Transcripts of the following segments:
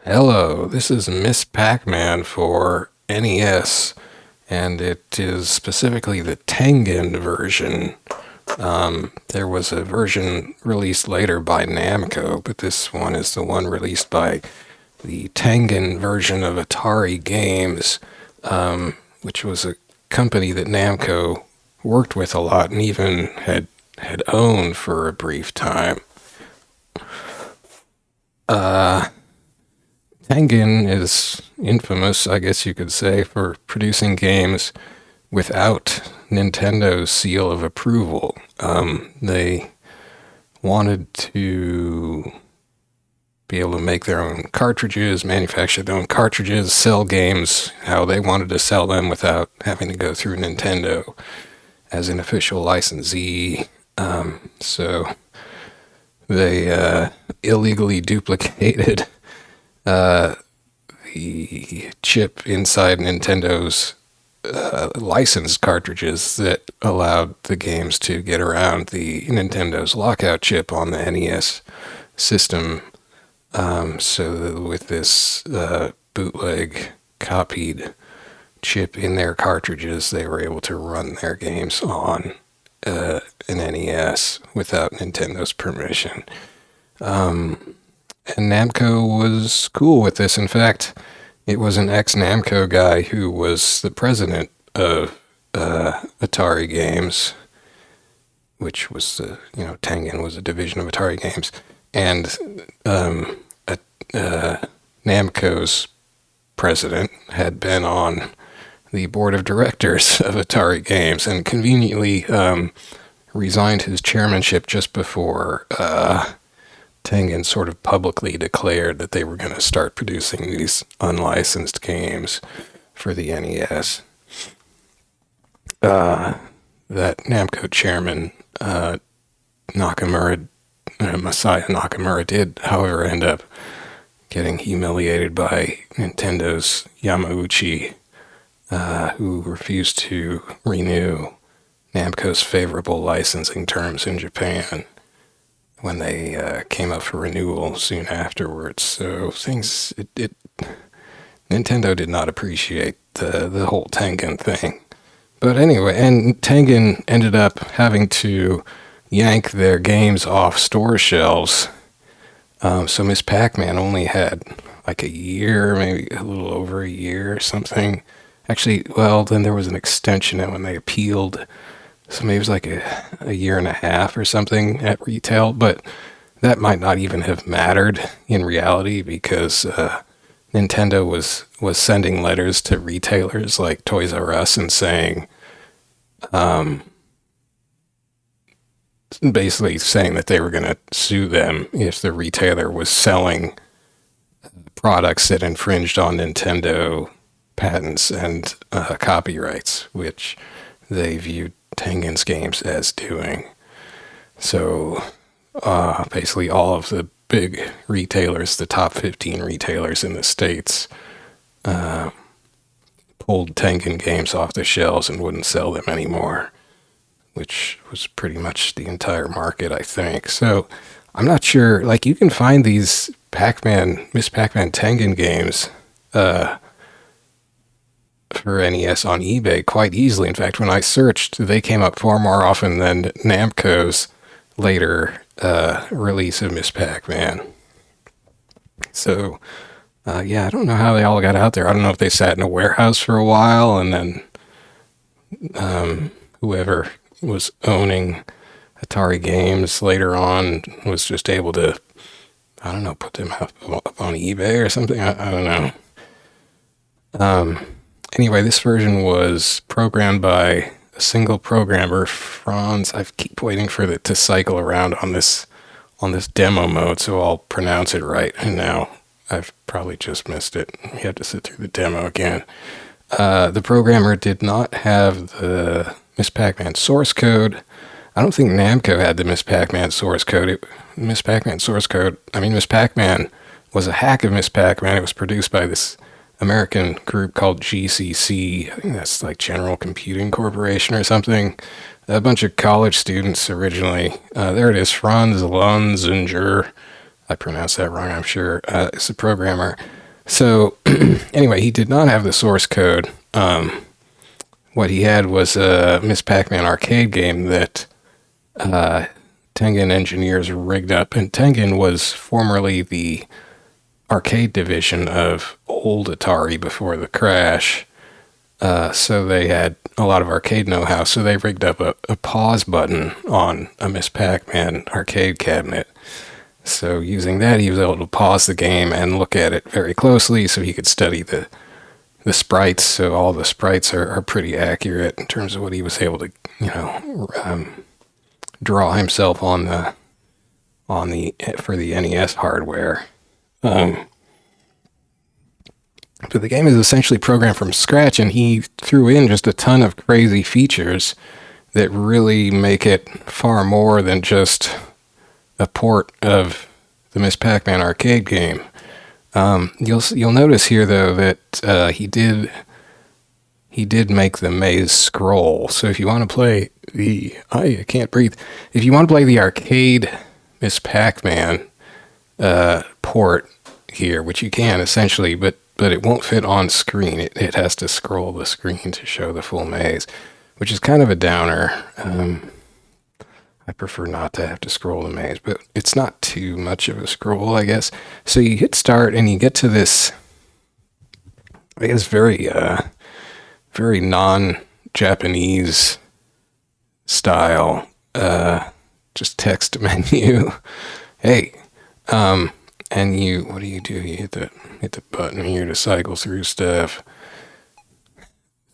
Hello, this is Miss Pac-Man for NES, and it is specifically the Tengen version. There was a version released later by Namco, but this one is the one released by the Tengen version of Atari Games, which was a company that Namco worked with a lot and even had owned for a brief time. Tengen is infamous, I guess you could say, for producing games without Nintendo's seal of approval. They wanted to be able to make their own cartridges, manufacture their own cartridges, sell games how they wanted to sell them without having to go through Nintendo as an official licensee. So they illegally duplicated the chip inside Nintendo's licensed cartridges that allowed the games to get around the Nintendo's lockout chip on the NES system. So with this bootleg copied chip in their cartridges, they were able to run their games on an NES without Nintendo's permission. And Namco was cool with this. In fact, it was an ex-Namco guy who was the president of Atari Games, which was Tengen was a division of Atari Games, and Namco's president had been on the board of directors of Atari Games, and conveniently resigned his chairmanship just before Tengen sort of publicly declared that they were going to start producing these unlicensed games for the NES. That Namco chairman, Nakamura, Masaya Nakamura, did, however, end up getting humiliated by Nintendo's Yamauchi, who refused to renew Namco's favorable licensing terms in Japan when they came up for renewal soon afterwards. So Nintendo did not appreciate the whole Tengen thing. But anyway, and Tengen ended up having to yank their games off store shelves. So Miss Pac-Man only had like a year, maybe a little over a year or something. Actually, well, then there was an extension when they appealed. So maybe it was like a year and a half or something at retail, but that might not even have mattered in reality because Nintendo was sending letters to retailers like Toys R Us and saying, basically saying that they were going to sue them if the retailer was selling products that infringed on Nintendo patents and copyrights, which they viewed Tengen's games as doing. So basically all of the big retailers, the top 15 retailers in the States, pulled Tengen games off the shelves and wouldn't sell them anymore, which was pretty much the entire market, I think. So I'm not sure, like, you can find these Miss Pac-Man Tengen games for NES on eBay quite easily. In fact, when I searched, they came up far more often than Namco's later release of Miss Pac-Man. So, yeah, I don't know how they all got out there. I don't know if they sat in a warehouse for a while and then whoever was owning Atari Games later on was just able to, I don't know, put them up on eBay or something. I don't know. Anyway, this version was programmed by a single programmer, Franz. I keep waiting for it to cycle around on this demo mode, so I'll pronounce it right. And now I've probably just missed it. We have to sit through the demo again. The programmer did not have the Miss Pac-Man source code. I don't think Namco had the Miss Pac-Man source code. Miss Pac-Man was a hack of Miss Pac-Man. It was produced by this American group called GCC. I think that's like General Computing Corporation or something. A bunch of college students originally. There it is, Franz Lunzinger. I pronounced that wrong, I'm sure. Is a programmer. So anyway, he did not have the source code. What he had was a Miss Pac-Man arcade game that Tengen engineers rigged up. And Tengen was formerly the arcade division of old Atari before the crash. So they had a lot of arcade know-how. So they rigged up a pause button on a Miss Pac-Man arcade cabinet. So using that, he was able to pause the game and look at it very closely so he could study the sprites. So all the sprites are pretty accurate in terms of what he was able to, draw himself on the for the NES hardware. But the game is essentially programmed from scratch, and he threw in just a ton of crazy features that really make it far more than just a port of the Miss Pac-Man arcade game. You'll notice here though that he did make the maze scroll. So if you want to play I can't breathe. If you want to play the arcade Miss Pac-Man port here, which you can essentially, but it won't fit on screen. It has to scroll the screen to show the full maze, which is kind of a downer. I prefer not to have to scroll the maze, but it's not too much of a scroll, I guess. So you hit start and you get to this, I guess, very non-Japanese style, just text menu. Hey, and what do? You hit the button here to cycle through stuff.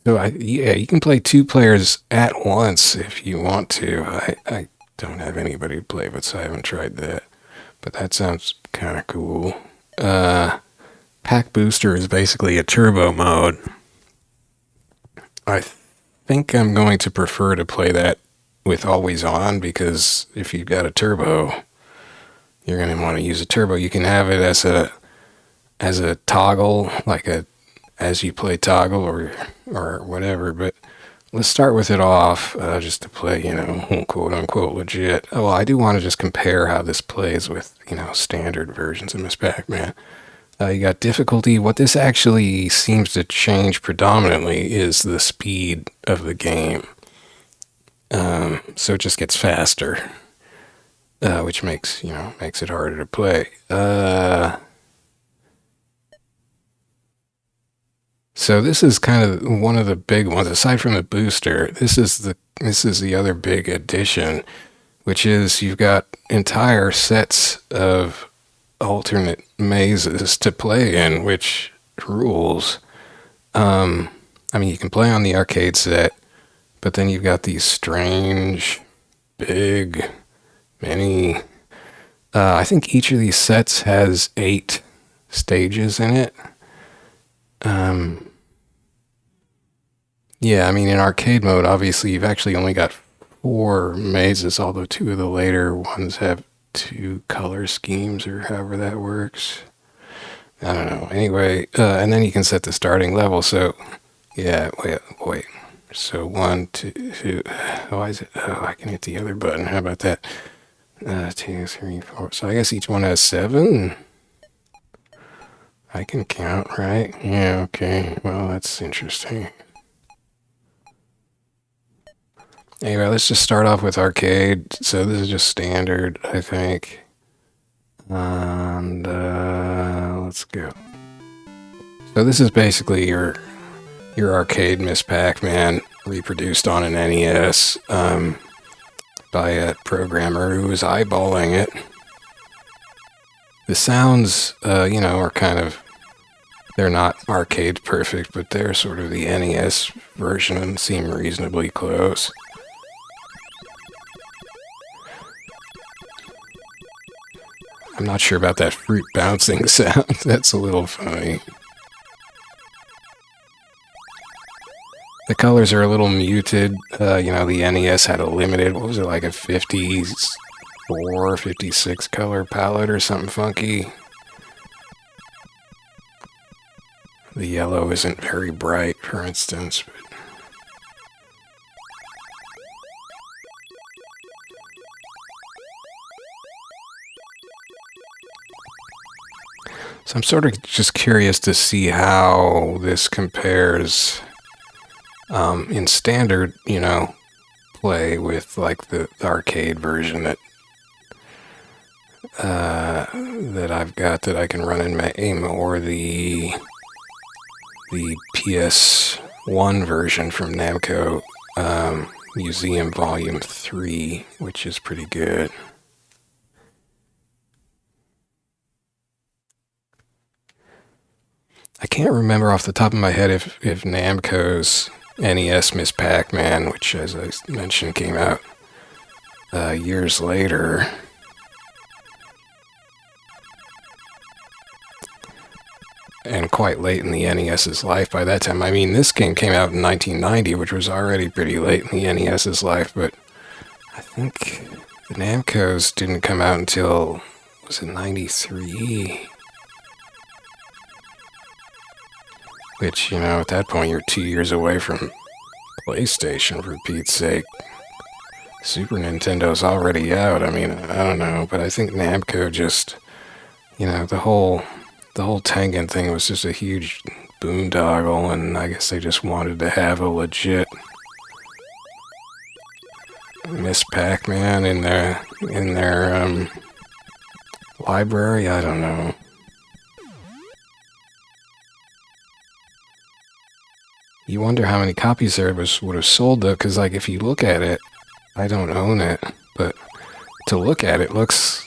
So you can play 2 players at once if you want to. I don't have anybody to play with, so I haven't tried that. But that sounds kind of cool. Pack Booster is basically a turbo mode. I think I'm going to prefer to play that with always on, because if you've got a turbo, you're going to want to use a turbo. You can have it as a toggle, like as you play toggle or whatever, but let's start with it off, just to play, quote unquote legit. Well, I do want to just compare how this plays with, standard versions of Miss Pac-Man. You got difficulty. What this actually seems to change predominantly is the speed of the game. So it just gets faster, which makes it harder to play. So this is kind of one of the big ones. Aside from the booster, this is the other big addition, which is you've got entire sets of alternate mazes to play in, which rules. I mean, you can play on the arcade set, but then you've got these strange, big, many. I think each of these sets has 8 stages in it. Yeah, I mean, in arcade mode, obviously, you've actually only got 4 mazes, although 2 of the later ones have 2 color schemes, or however that works. I don't know. Anyway, and then you can set the starting level. So, yeah, wait. So 1, 2, why is it? Oh, I can hit the other button. How about that? 2, 3, 4. So I guess each one has 7. I can count, right? Yeah, okay. Well, that's interesting. Anyway, let's just start off with arcade. So this is just standard, I think. And let's go. So this is basically your arcade Miss Pac-Man reproduced on an NES by a programmer who was eyeballing it. The sounds, are kind of, they're not arcade perfect, but they're sort of the NES version and seem reasonably close. I'm not sure about that fruit bouncing sound. That's a little funny. The colors are a little muted. The NES had a limited, what was it, like a 54, 56 color palette or something funky. The yellow isn't very bright, for instance. So I'm sort of just curious to see how this compares in standard, play with like the arcade version that I've got that I can run in my aim, or the PS1 version from Namco, Museum Volume 3, which is pretty good. I can't remember off the top of my head if Namco's NES Miss Pac-Man, which, as I mentioned, came out years later. And quite late in the NES's life by that time. I mean, this game came out in 1990, which was already pretty late in the NES's life, but I think the Namco's didn't come out until, was it 93? Which, at that point, you're 2 years away from PlayStation, for Pete's sake. Super Nintendo's already out. I mean, I don't know, but I think Namco just, the whole Tengen thing was just a huge boondoggle, and I guess they just wanted to have a legit Miss Pac-Man in their library. I don't know. You wonder how many copies there would have sold, though, because, like, if you look at it, I don't own it, but to look at it, it's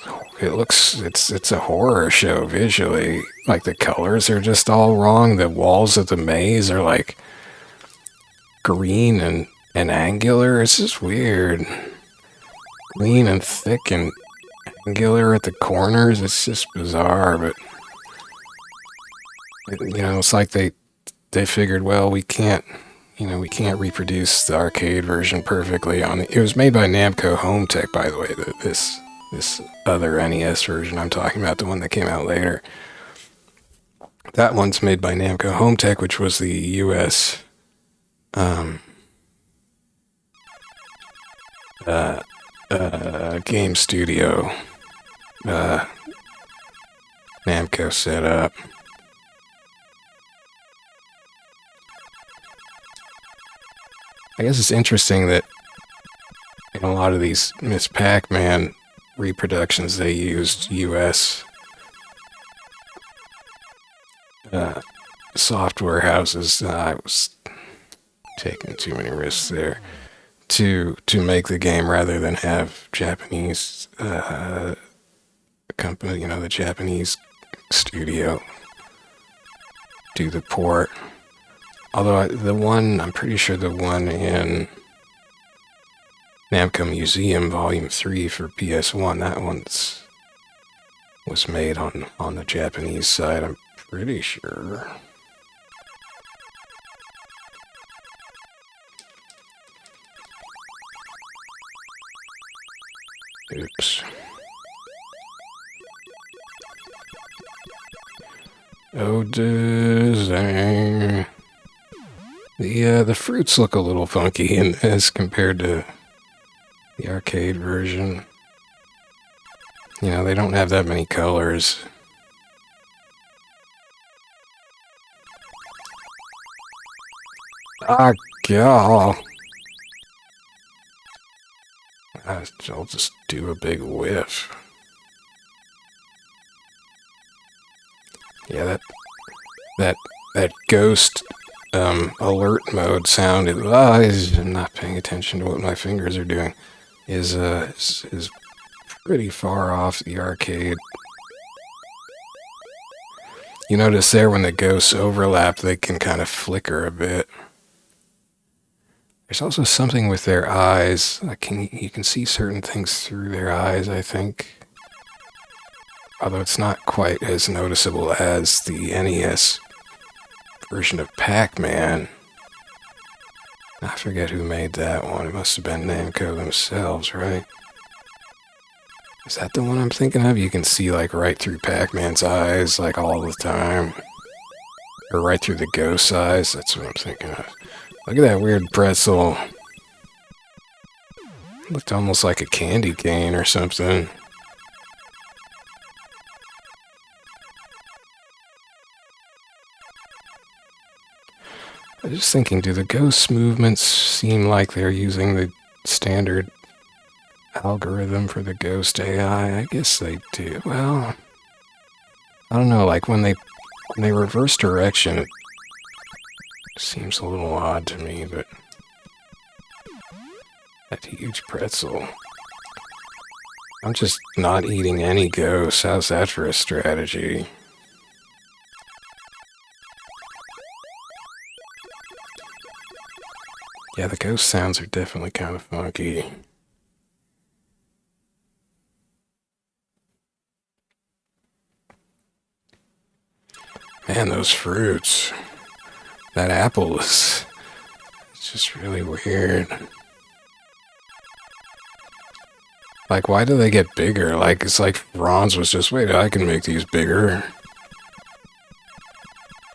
a horror show visually. Like, the colors are just all wrong. The walls of the maze are, like, green and angular. It's just weird. Green and thick and angular at the corners. It's just bizarre, but, it's like they figured, well, we can't reproduce the arcade version perfectly on it. It was made by Namco Home Tech, by the way, this other NES version I'm talking about, the one that came out later. That one's made by Namco Home Tech, which was the US game studio Namco set up. I guess it's interesting that in a lot of these Miss Pac-Man reproductions, they used US software houses. I was taking too many risks there to make the game rather than have Japanese company, the Japanese studio do the port. Although I'm pretty sure the one in Namco Museum Volume 3 for PS1, that was made on the Japanese side, I'm pretty sure. Oops. Oh, dang. The fruits look a little funky in this compared to the arcade version. They don't have that many colors. Ah, God. I'll just do a big whiff. Yeah, that ghost alert mode sounded. I'm not paying attention to what my fingers are doing. Is pretty far off the arcade. You notice there when the ghosts overlap, they can kind of flicker a bit. There's also something with their eyes. You can see certain things through their eyes, I think. Although it's not quite as noticeable as the NES version of Pac-Man. I forget who made that one. It must have been Namco themselves, right? Is that the one I'm thinking of? You can see, like, right through Pac-Man's eyes, like, all the time. Or right through the ghost's eyes. That's what I'm thinking of. Look at that weird pretzel. Looked almost like a candy cane or something. I was just thinking, do the ghost movements seem like they're using the standard algorithm for the ghost AI? I guess they do. Well, I don't know, like when they reverse direction, it seems a little odd to me, but that huge pretzel. I'm just not eating any ghosts. How's that for a strategy? Yeah, the ghost sounds are definitely kind of funky. Man, those fruits. That apple is... It's just really weird. Like, why do they get bigger? Like, it's like Ron's was just, wait, I can make these bigger.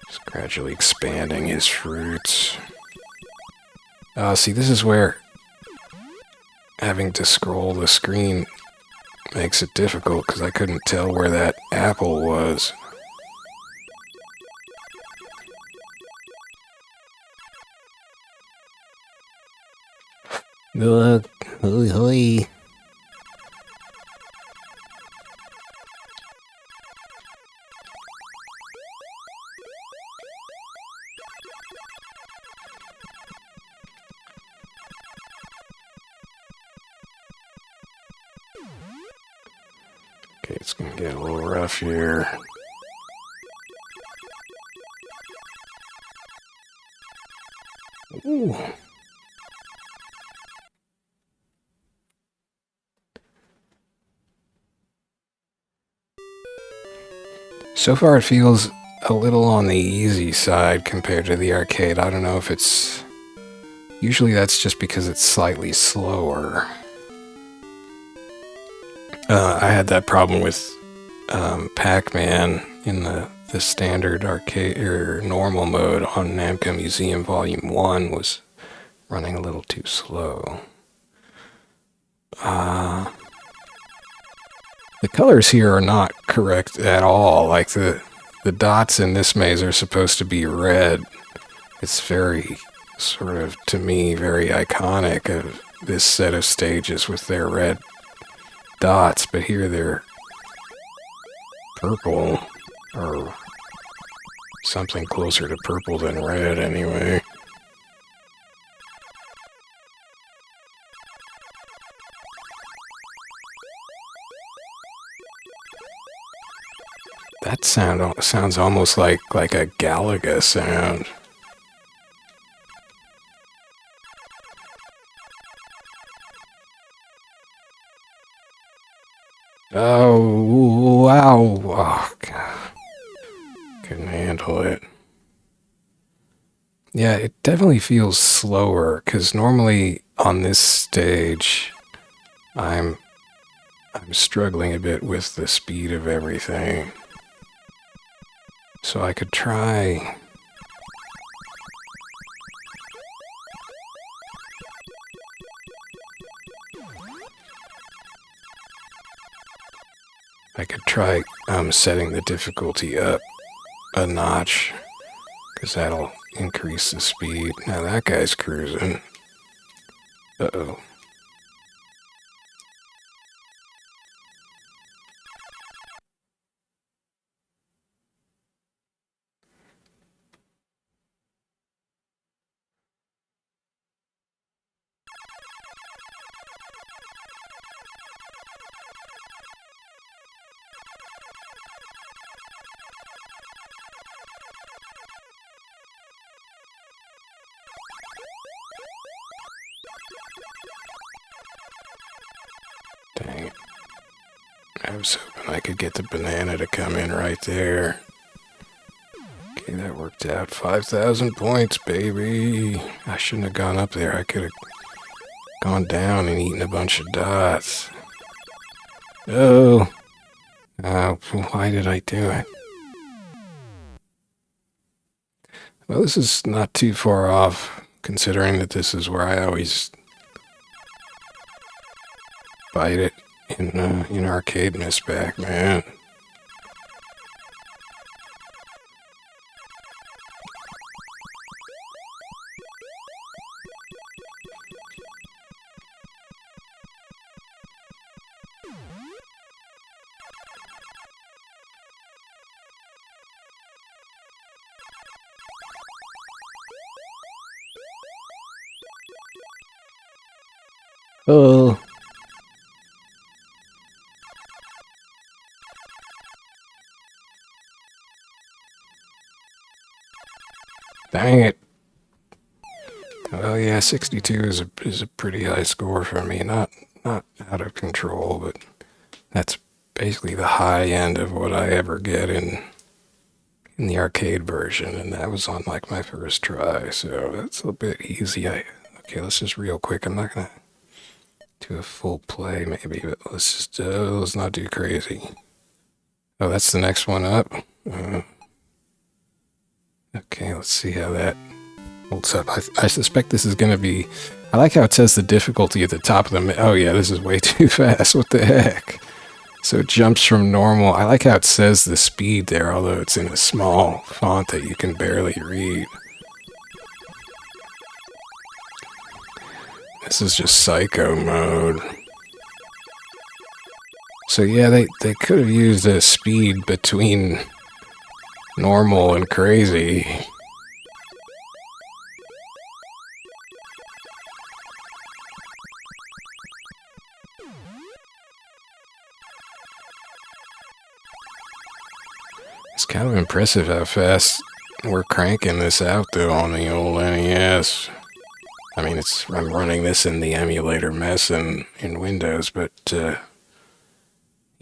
Just gradually expanding his fruits. See, this is where having to scroll the screen makes it difficult, because I couldn't tell where that apple was. Look, hoi hoi. Okay, it's gonna get a little rough here. Ooh. So far it feels a little on the easy side compared to the arcade. I don't know if it's... Usually that's just because it's slightly slower. I had that problem with Pac-Man in the standard arcade or normal mode on Namco Museum Volume 1 was running a little too slow. The colors here are not correct at all. Like the dots in this maze are supposed to be red. It's very sort of, to me, very iconic of this set of stages with their red dots, but here they're purple, or something closer to purple than red anyway. That sounds almost like a Galaga sound. Oh, wow. Oh, God. Couldn't handle it. Yeah, it definitely feels slower, because normally on this stage, I'm struggling a bit with the speed of everything. So I could try... setting the difficulty up a notch, because that'll increase the speed. Now that guy's cruising. Uh-oh. Dang it. I was hoping I could get the banana to come in right there. Okay, that worked out. 5,000 points, baby. I shouldn't have gone up there. I could have gone down and eaten a bunch of dots. Oh. Why did I do it? Well, this is not too far off, considering that this is where I always fight it in arcade Miss Pac-Man. Oh, dang it. Oh yeah, 62 is a pretty high score for me. Not out of control, but that's basically the high end of what I ever get in the arcade version, and that was on like my first try, so that's a bit easy. Okay, let's just real quick. I'm not gonna do a full play maybe, but let's not do crazy. Oh, that's the next one up. Uh, okay, let's see how that holds up. I suspect this is gonna be. I like how it says the difficulty at the top of the. Oh yeah, this is way too fast. What the heck? So it jumps from normal. I like how it says the speed there, although it's in a small font that you can barely read. This is just psycho mode. So yeah, they could have used a speed between normal and crazy. It's kind of impressive how fast we're cranking this out though on the old NES. I mean, I'm running this in the emulator mesen in Windows, but you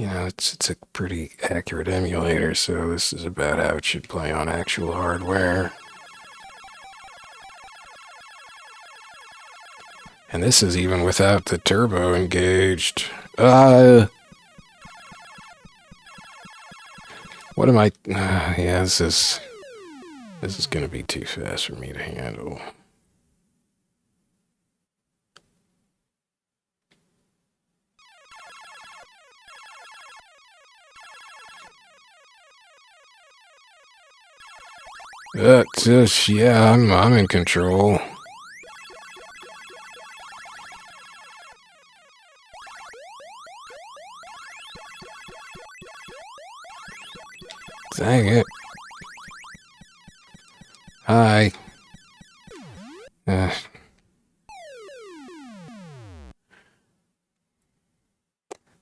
know, it's a pretty accurate emulator, so this is about how it should play on actual hardware. And this is even without the turbo engaged. What am I? Yeah, this is gonna be too fast for me to handle. Yeah, I'm in control. Dang it. Hi.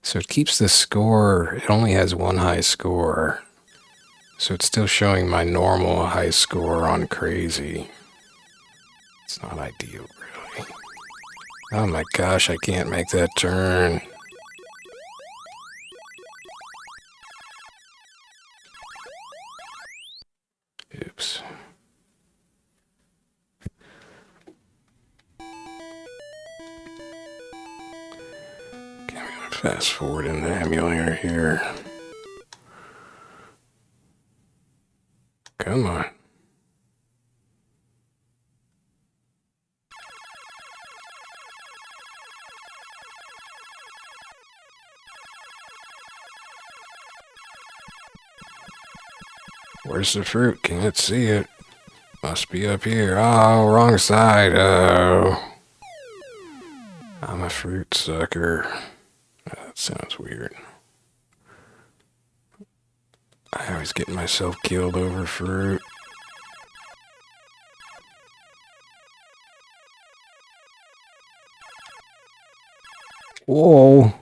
So it keeps the score, it only has one high score. So it's still showing my normal high score on crazy. It's not ideal, really. Oh my gosh, I can't make that turn. Oops. Okay, I'm gonna fast forward in the emulator here. Come on. Where's the fruit? Can't see it. Must be up here. Oh, wrong side. Oh. I'm a fruit sucker. That sounds weird. I always get myself killed over fruit. Whoa.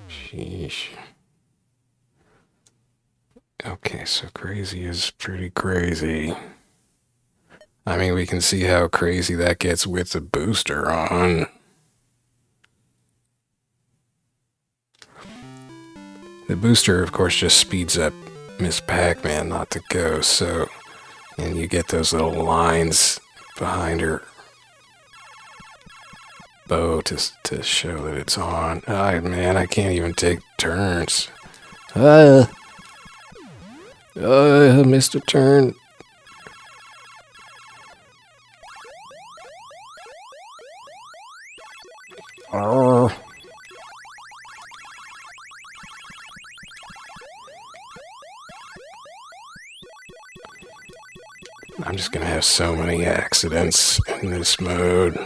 Sheesh. Okay, so crazy is pretty crazy. I mean, we can see how crazy that gets with the booster on. The booster, of course, just speeds up Miss Pac-Man, not the ghost, so... And you get those little lines behind her bow to show that it's on. Oh, man, I can't even take turns. I missed a turn. Oh. I'm just gonna have so many accidents in this mode.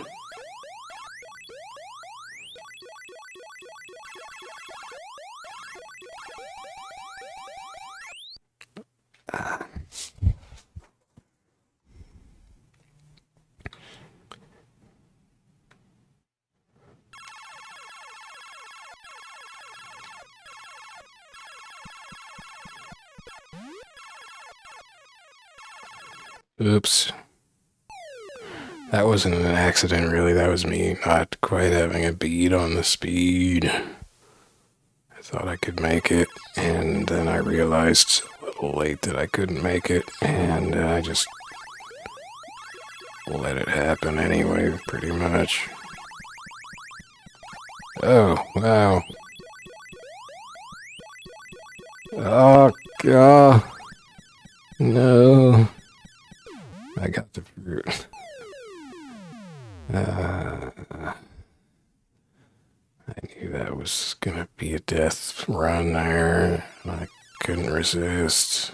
Oops. That wasn't an accident, really. That was me not quite having a bead on the speed. I thought I could make it, and then I realized a little late that I couldn't make it, and I just let it happen anyway, pretty much. Oh, wow. Oh, God. No. I got the fruit. I knew that was gonna be a death run there. I couldn't resist.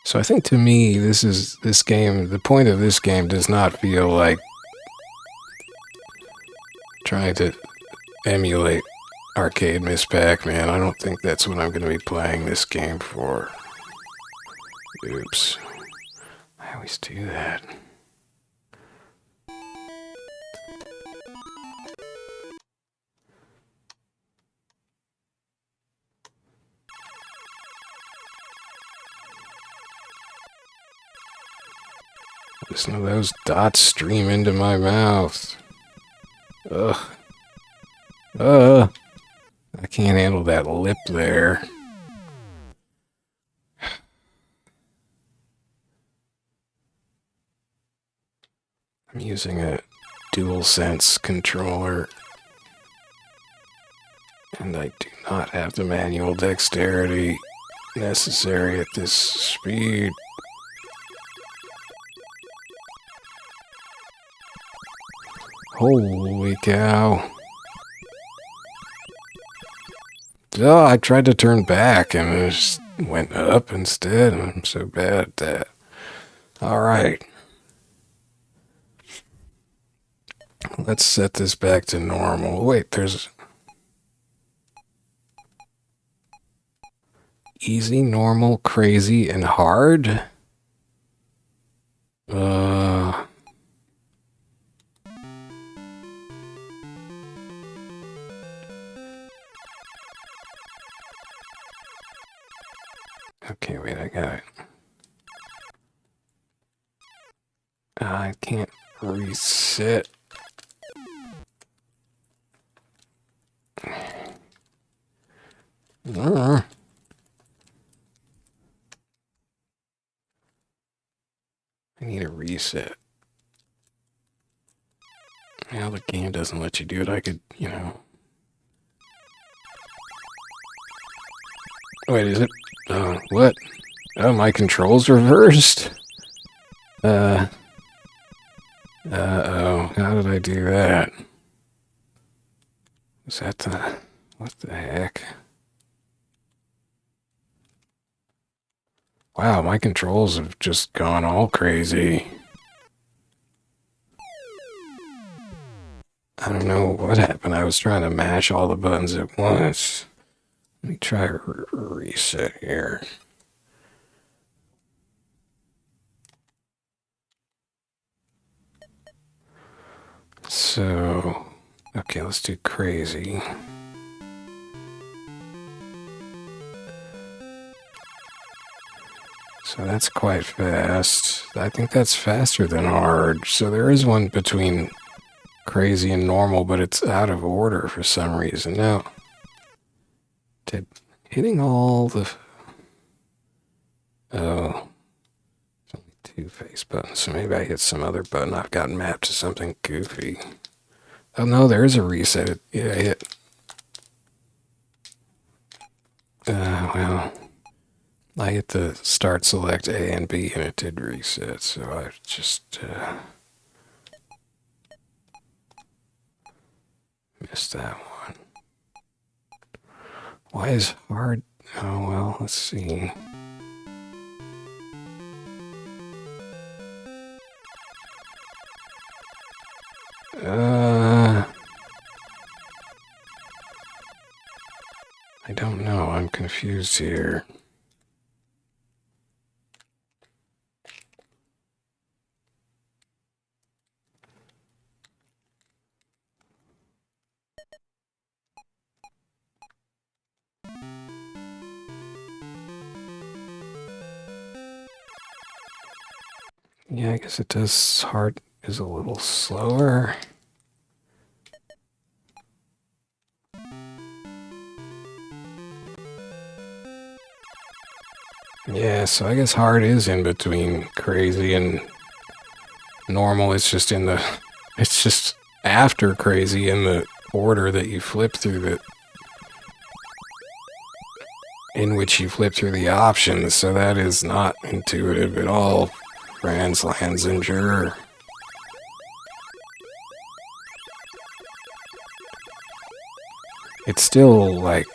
So I think to me, this game, the point of this game does not feel like trying to emulate arcade Miss Pac-Man. I don't think that's what I'm going to be playing this game for. Oops. I always do that. Listen to those dots stream into my mouth. Ugh. I can't handle that lip there. I'm using a DualSense controller, and I do not have the manual dexterity necessary at this speed. Holy cow. Oh, I tried to turn back and it just went up instead. I'm so bad at that. Alright. Let's set this back to normal. Wait, there's easy, normal, crazy, and hard? Okay, wait, I got it. I can't reset. I need a reset. Now the game doesn't let you do it. I could, you know. Wait, is it? Oh, what? Oh, my controls reversed? Uh-oh. How did I do that? Was that the... What the heck? Wow, my controls have just gone all crazy. I don't know what happened. I was trying to mash all the buttons at once. Let me try a reset here. So, okay, let's do crazy. So that's quite fast. I think that's faster than hard. So there is one between crazy and normal, but it's out of order for some reason. Now, did hitting all the... Oh, it's only 2 face buttons, so maybe I hit some other button. I've got mapped to something goofy. Oh no, there is a reset. Yeah, I hit... well... I hit the start select A and B and it did reset, so I just missed that one. Why is hard? Oh well, let's see. I don't know. I'm confused here. Yeah, I guess it does. Heart is a little slower. Yeah, so I guess hard is in between crazy and normal. It's just in the, it's just after crazy in the order that you flip through the, in which you flip through the options. So that is not intuitive at all, Franz Lanzinger. It's still like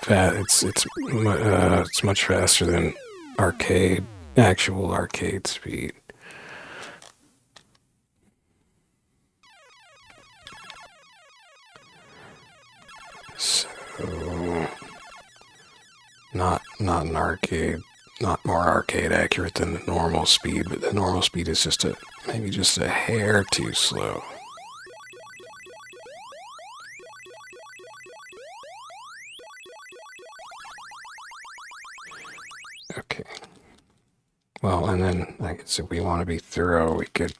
it's much faster than actual arcade speed. So not an arcade, not more arcade accurate than the normal speed, but the normal speed is just maybe just a hair too slow. Okay. Well, and then I guess if we want to be thorough, we could.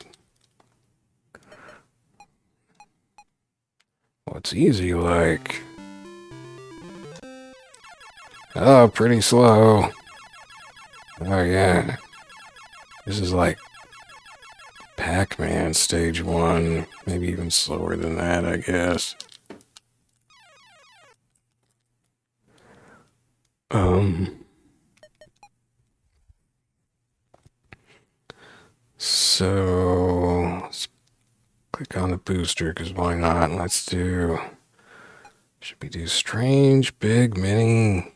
What's easy like? Oh, pretty slow. Oh, yeah. This is like Pac-Man stage 1. Maybe even slower than that, I guess. So let's click on the booster, because why not? Let's do, should we do strange, big, mini?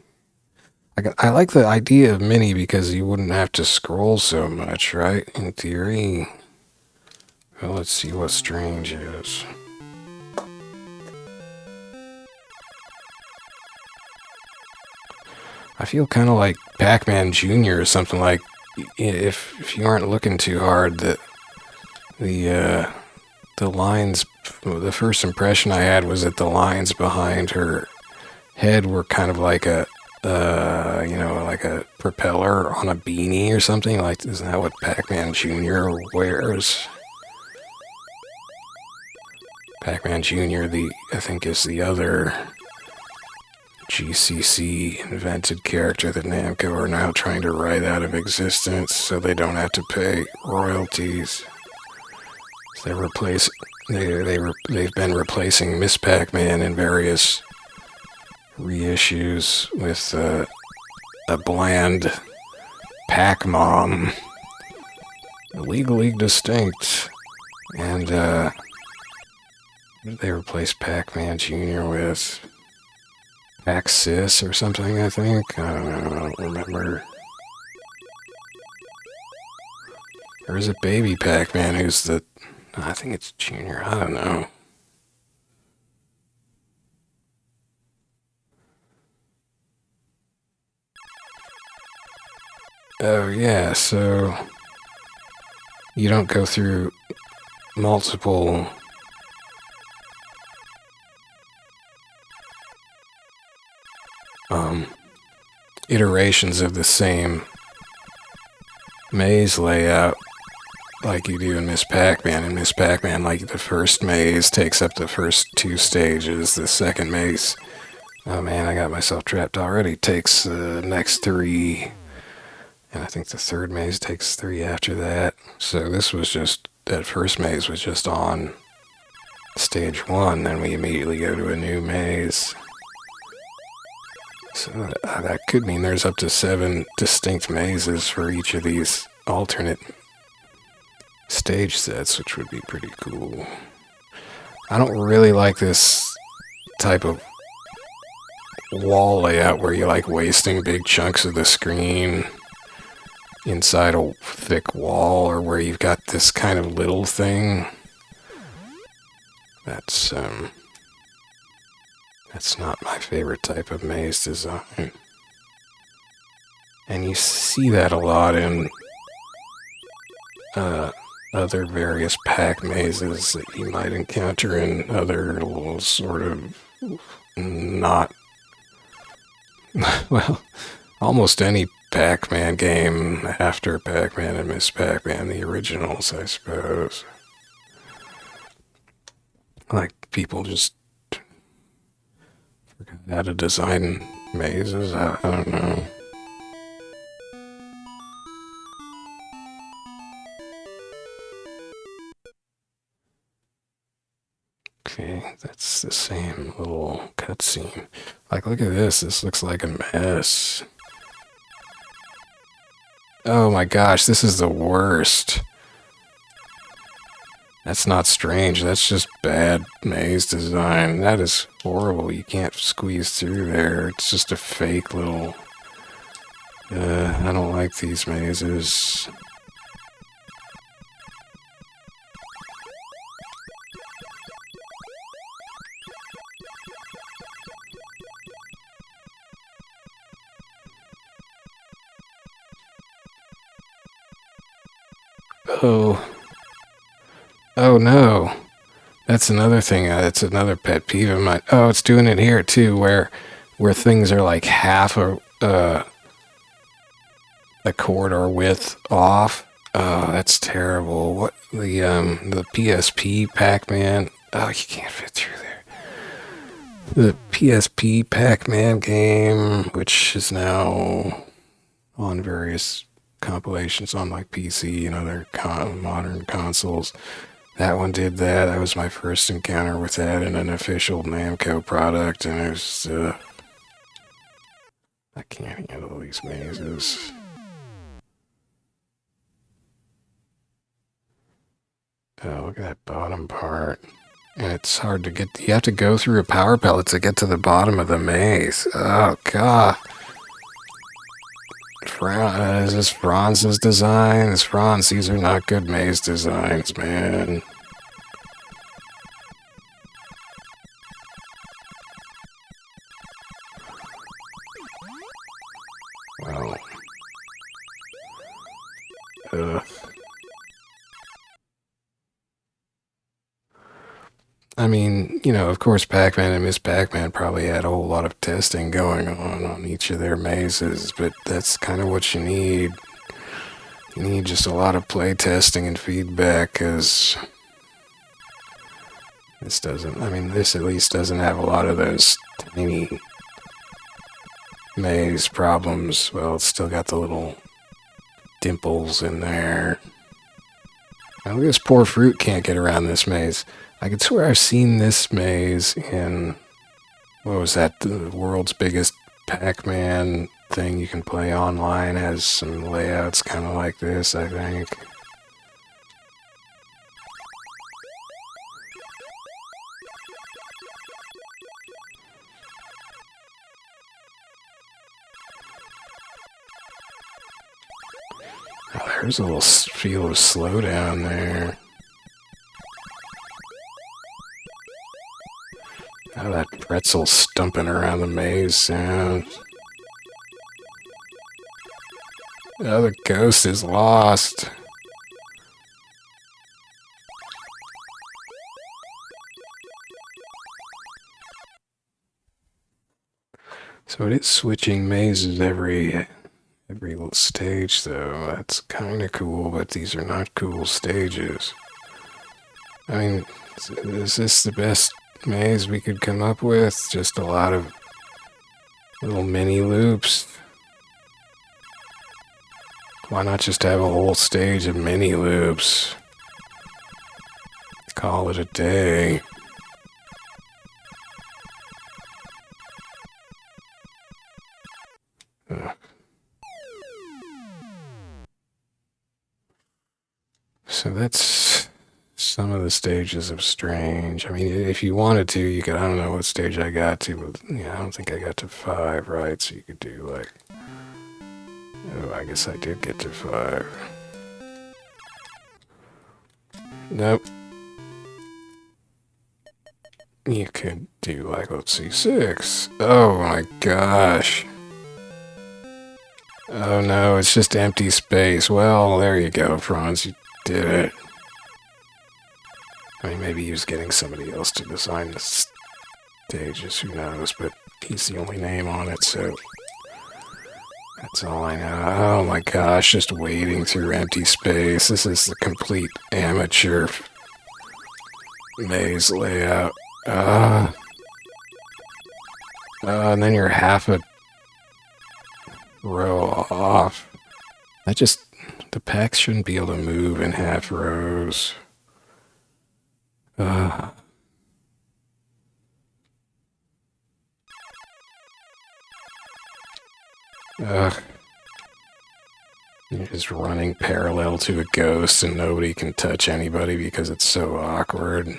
I like the idea of mini because you wouldn't have to scroll so much, right? In theory. Well, let's see what strange is. I feel kind of like Pac-Man Jr. or something. Like if you aren't looking too hard, the lines. The first impression I had was that the lines behind her head were kind of like a like a propeller on a beanie or something. Like, isn't that what Pac-Man Jr. wears? Pac-Man Jr. I think is the other GCC invented character that Namco are now trying to write out of existence so they don't have to pay royalties. So they've been replacing Miss Pac-Man in various reissues with a bland Pac-Mom, legally distinct, and they replaced Pac-Man Jr. with Axis or something, I think. I don't remember. Or is it Baby Pac-Man who's the... I think it's Junior. I don't know. Oh, yeah, so... You don't go through multiple... iterations of the same maze layout like you do in Miss Pac-Man. In Miss Pac-Man, like, the first maze takes up the first 2 stages. The second maze, oh man, I got myself trapped already, takes the next 3, and I think the third maze takes 3 after that. So this was just, that first maze was just on stage 1, then we immediately go to a new maze. So that could mean there's up to 7 distinct mazes for each of these alternate stage sets, which would be pretty cool. I don't really like this type of wall layout where you're like wasting big chunks of the screen inside a thick wall, or where you've got this kind of little thing. That's not my favorite type of maze design. And you see that a lot in other various pack mazes that you might encounter in other little sort of not... well, almost any Pac-Man game after Pac-Man and Miss Pac-Man, the originals, I suppose. Like, people just forgot how to design mazes. I don't know. Okay, that's the same little cutscene. Like, look at this. This looks like a mess. Oh my gosh, this is the worst. That's not strange. That's just bad maze design. That is horrible. You can't squeeze through there. It's just a fake little... I don't like these mazes. Oh. Oh no. That's another thing. That's another pet peeve of mine. Oh, it's doing it here too, where things are like half a corridor width off. Oh, that's terrible. What the PSP Pac-Man? Oh, you can't fit through there. The PSP Pac-Man game, which is now on various compilations on like PC and other modern consoles. That one did that. That was my first encounter with that in an official Namco product, and it was, I can't handle these mazes. Oh, look at that bottom part. And it's hard to get, you have to go through a power pellet to get to the bottom of the maze. Oh, God. Is this Franz's design? This Franz, these are not good maze designs, man. Well. Ugh. I mean, you know, of course, Pac-Man and Miss Pac-Man probably had a whole lot of testing going on each of their mazes, but that's kind of what you need. You need just a lot of play testing and feedback, because this doesn't, I mean, this at least doesn't have a lot of those tiny maze problems. Well, it's still got the little dimples in there. Now, look, this poor fruit can't get around this maze. I could swear I've seen this maze in, what was that, the world's biggest Pac-Man thing you can play online. Has some layouts kind of like this, I think. Oh, there's a little feel of slowdown there. Oh, that pretzel stumping around the maze sound. Oh, the ghost is lost. So it is switching mazes every little stage, though. That's kind of cool, but these are not cool stages. I mean, is this the best maze we could come up with? Just a lot of little mini loops. Why not just have a whole stage of mini loops? Call it a day. Ugh. So that's some of the stages of Strange. I mean, if you wanted to, you could, I don't know what stage I got to, but yeah, I don't think I got to 5, right? So you could do like, oh, I guess I did get to 5. Nope. You could do like, let's see, 6. Oh my gosh. Oh no, it's just empty space. Well, there you go, Franz. You did it. I mean, maybe he was getting somebody else to design the stages, who knows, but he's the only name on it, so That's all I know. Oh my gosh, just wading through empty space. This is the complete amateur maze layout. And then you're half a row off. The packs shouldn't be able to move in half rows. Ugh. You're just running parallel to a ghost and nobody can touch anybody because it's so awkward.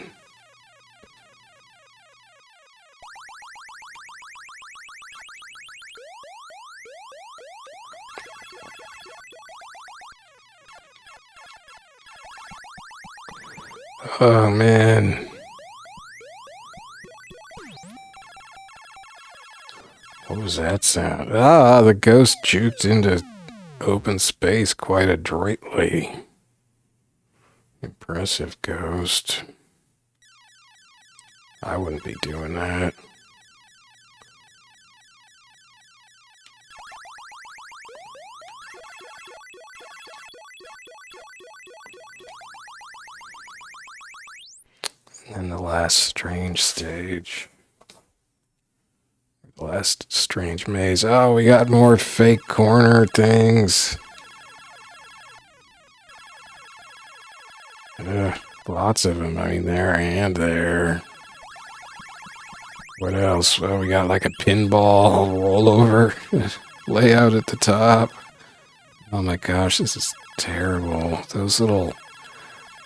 Oh man. What was that sound? Ah, the ghost juked into open space quite adroitly. Impressive ghost. I wouldn't be doing that. And the last strange stage. The last strange maze. Oh, we got more fake corner things. Lots of them. I mean, there and there. What else? Well, we got like a pinball rollover layout at the top. Oh my gosh, this is terrible. Those little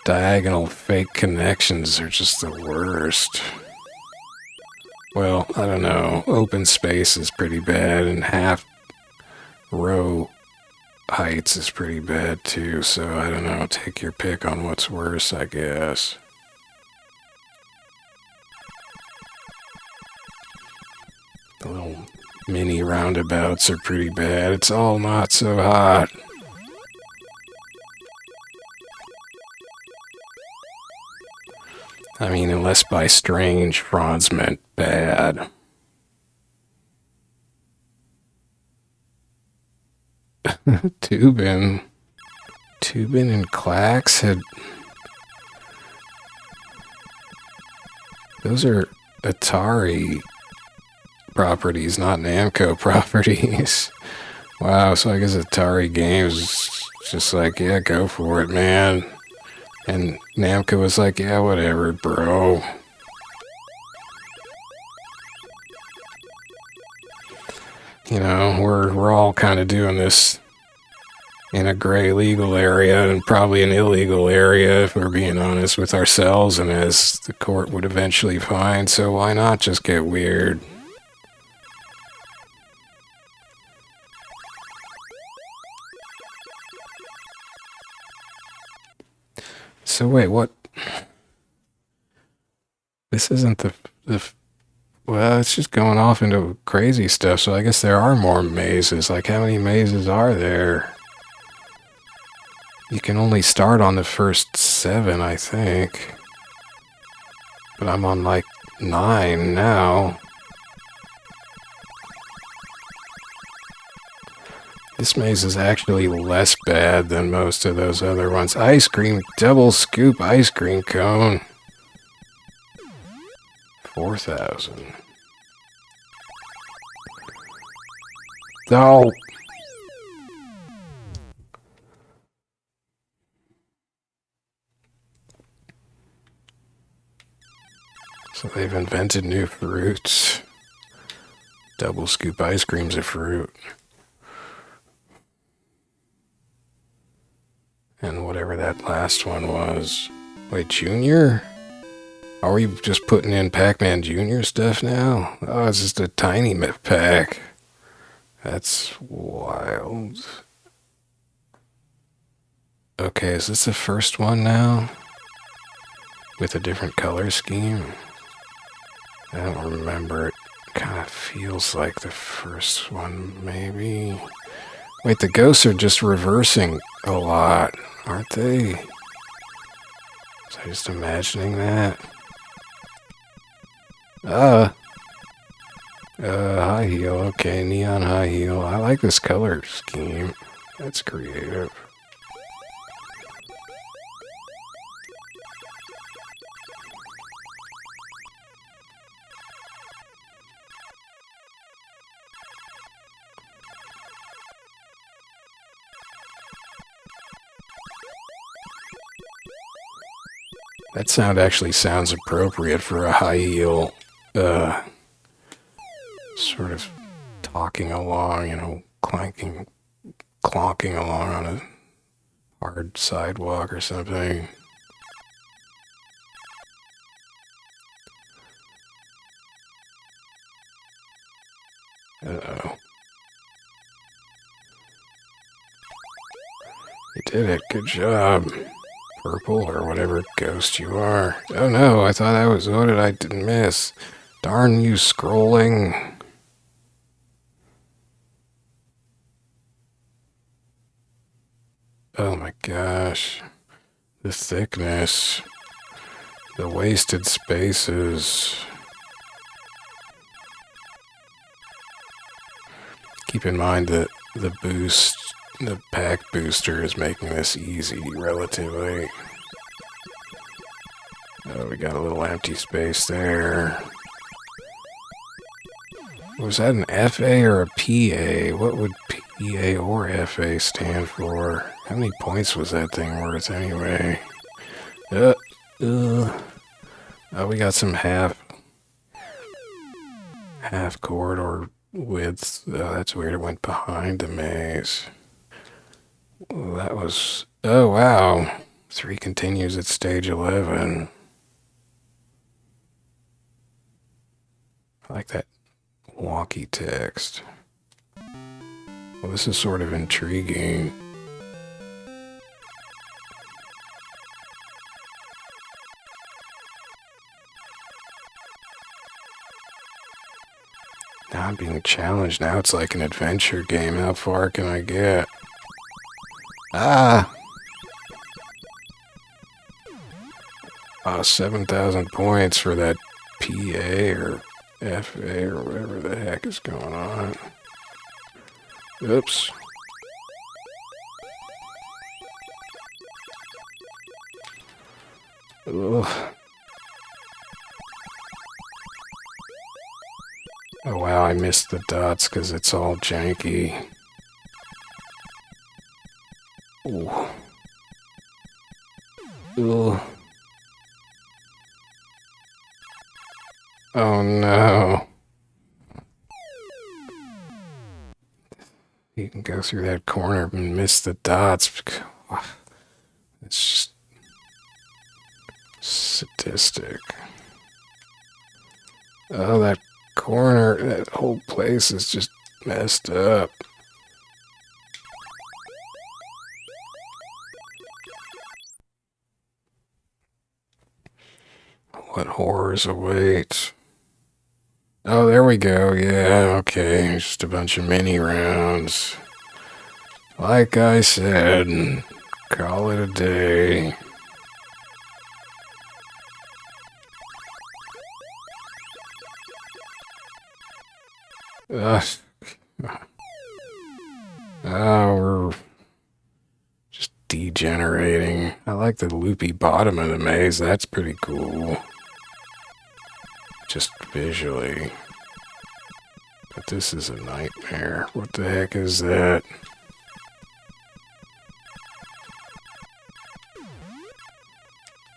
diagonal fake connections are just the worst. Well, I don't know. Open space is pretty bad, and half row heights is pretty bad too, so I don't know. Take your pick on what's worse, I guess. The little mini roundabouts are pretty bad. It's all not so hot. I mean, unless by strange, Franz meant bad. Tubin and Clax had... Those are Atari properties, not Namco properties. Wow, so I guess Atari Games just like, yeah, go for it, man. And Namco was like, yeah, whatever, bro. You know, we're all kind of doing this in a gray legal area and probably an illegal area, if we're being honest with ourselves, and as the court would eventually find, so why not just get weird? So wait, what? This isn't the well, it's just going off into crazy stuff, so I guess there are more mazes. Like, how many mazes are there? You can only start on the first 7, I think. But I'm on, like, 9 now. This maze is actually less bad than most of those other ones. Ice cream, double scoop ice cream cone. 4,000. No. So they've invented new fruits. Double scoop ice cream's a fruit. And whatever that last one was. Wait, Junior? Are we just putting in Pac-Man Junior stuff now? Oh, it's just a tiny pack. That's wild. Okay, is this the first one now? With a different color scheme? I don't remember. It kind of feels like the first one, maybe. Wait, the ghosts are just reversing a lot, aren't they? Was I just imagining that? Hi. high heel. Okay, neon high heel. I like this color scheme. That's creative. That sound actually sounds appropriate for a high heel, sort of talking along, you know, clonking along on a hard sidewalk or something. Uh-oh. You did it. Good job. Purple or whatever ghost you are. Oh no, I thought I was... What did I miss? Darn you, scrolling. Oh my gosh. The thickness. The wasted spaces. Keep in mind that the pack booster is making this easy, relatively. Oh, we got a little empty space there. Was that an FA or a PA? What would PA or FA stand for? How many points was that thing worth anyway? Oh, we got some half corridor width. Oh, that's weird. It went behind the maze. Well, that was... Oh, wow. 3 continues at stage 11. I like that wonky text. Well, this is sort of intriguing. Now I'm being challenged. Now it's like an adventure game. How far can I get? Ah! 7,000 points for that PA or FA or whatever the heck is going on. Oops. Ugh. Oh wow, I missed the dots because it's all janky. Ooh. Ugh. Oh no. You can go through that corner and miss the dots. It's just sadistic. Oh, that corner, that whole place is just messed up. What horrors await? Oh, there we go. Yeah, okay. Just a bunch of mini rounds. Like I said, call it a day. We're just degenerating. I like the loopy bottom of the maze. That's pretty cool. Just visually. But this is a nightmare. What the heck is that?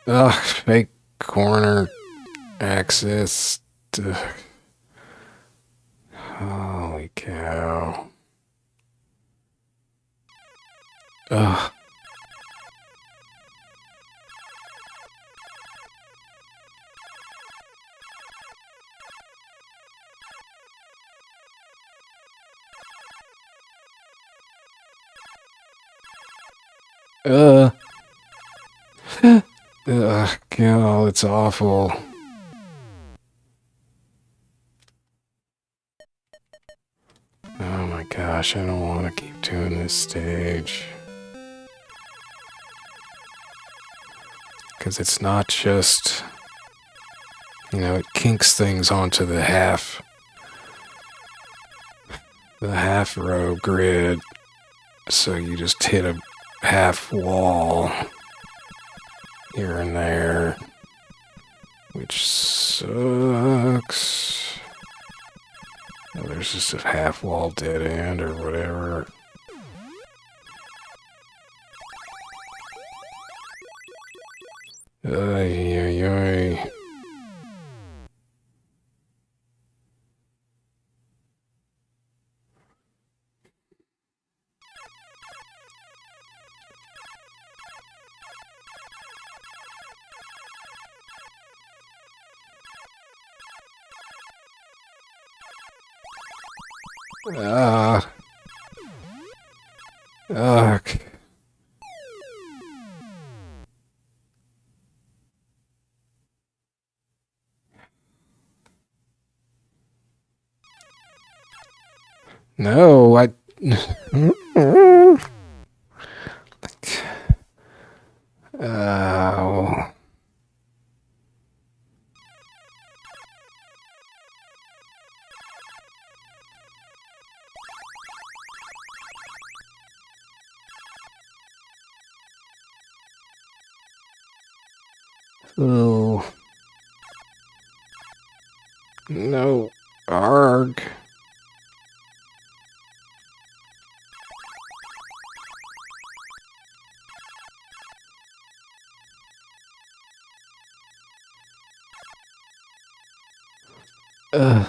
Ugh, fake corner access. Holy cow. Ugh. Ugh. Ugh, God, it's awful. Oh my gosh, I don't want to keep doing this stage. Because it's not just, you know, it kinks things onto the half the half row grid, so you just hit a half wall here and there, which sucks. Oh, there's just a half wall dead end or whatever. Ay, ay, ay. Ah. Ugh. No, I... Oh. Oh. No. Arg. Ugh.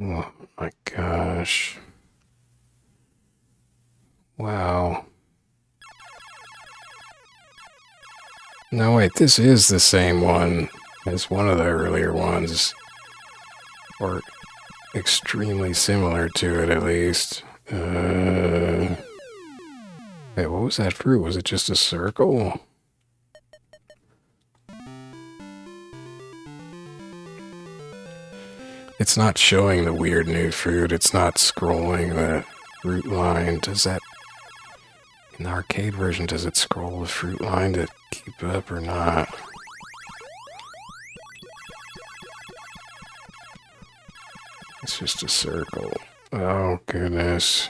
Oh my gosh. Wow. No, wait, this is the same one as one of the earlier ones. Or extremely similar to it, at least. Wait, what was that fruit? Was it just a circle? It's not showing the weird new fruit. It's not scrolling the fruit line. Does that... In the arcade version, does it scroll the fruit line to keep up or not? It's just a circle. Oh, goodness.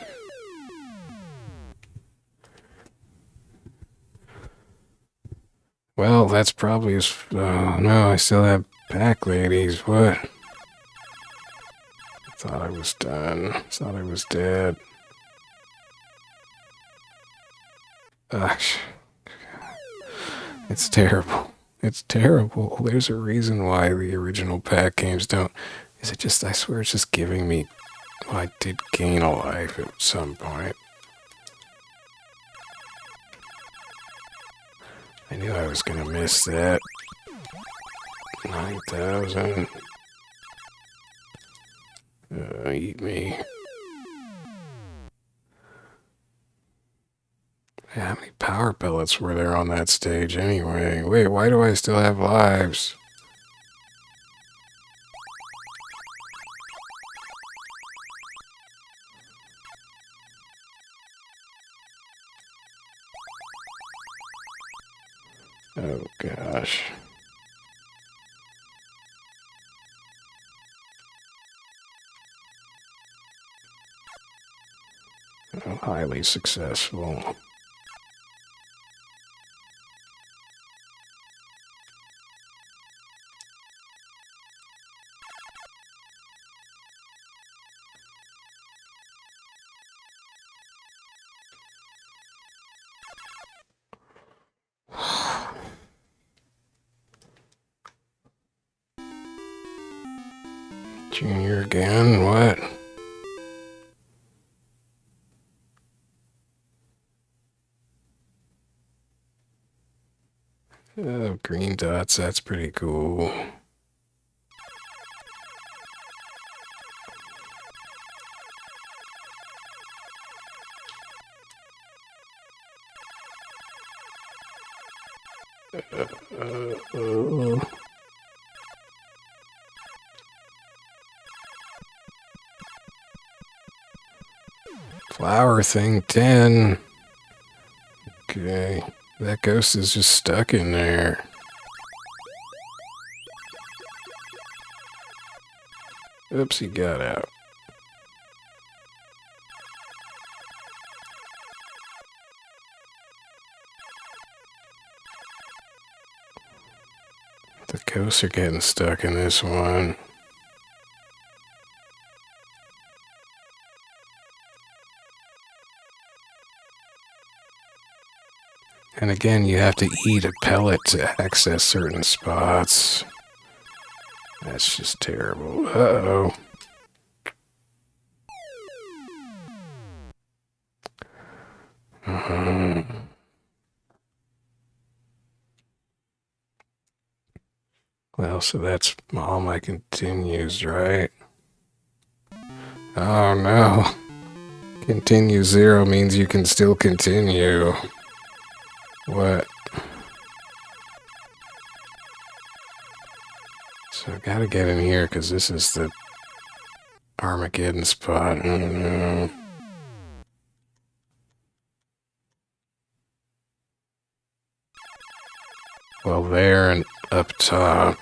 Well, that's probably as... Oh, no, I still have pack ladies. What? I thought I was done. I thought I was dead. Ugh. It's terrible. It's terrible. There's a reason why the original pack games don't... Is it just... I swear it's just giving me... Well, I did gain a life at some point. I knew I was gonna miss that. 9,000. Eat me. How many power pellets were there on that stage anyway? Wait, why do I still have lives? Oh gosh. Oh, highly successful. Junior again? What? Oh, green dots, that's pretty cool. Flower thing 10. Okay. That ghost is just stuck in there. Oops, he got out. The ghosts are getting stuck in this one. And again, you have to eat a pellet to access certain spots. That's just terrible. Uh-oh. Well, so that's all my continues, right? Oh no. Continue 0 means you can still continue. What? So I gotta get in here because this is the Armageddon spot. I don't know. Well, there and up top.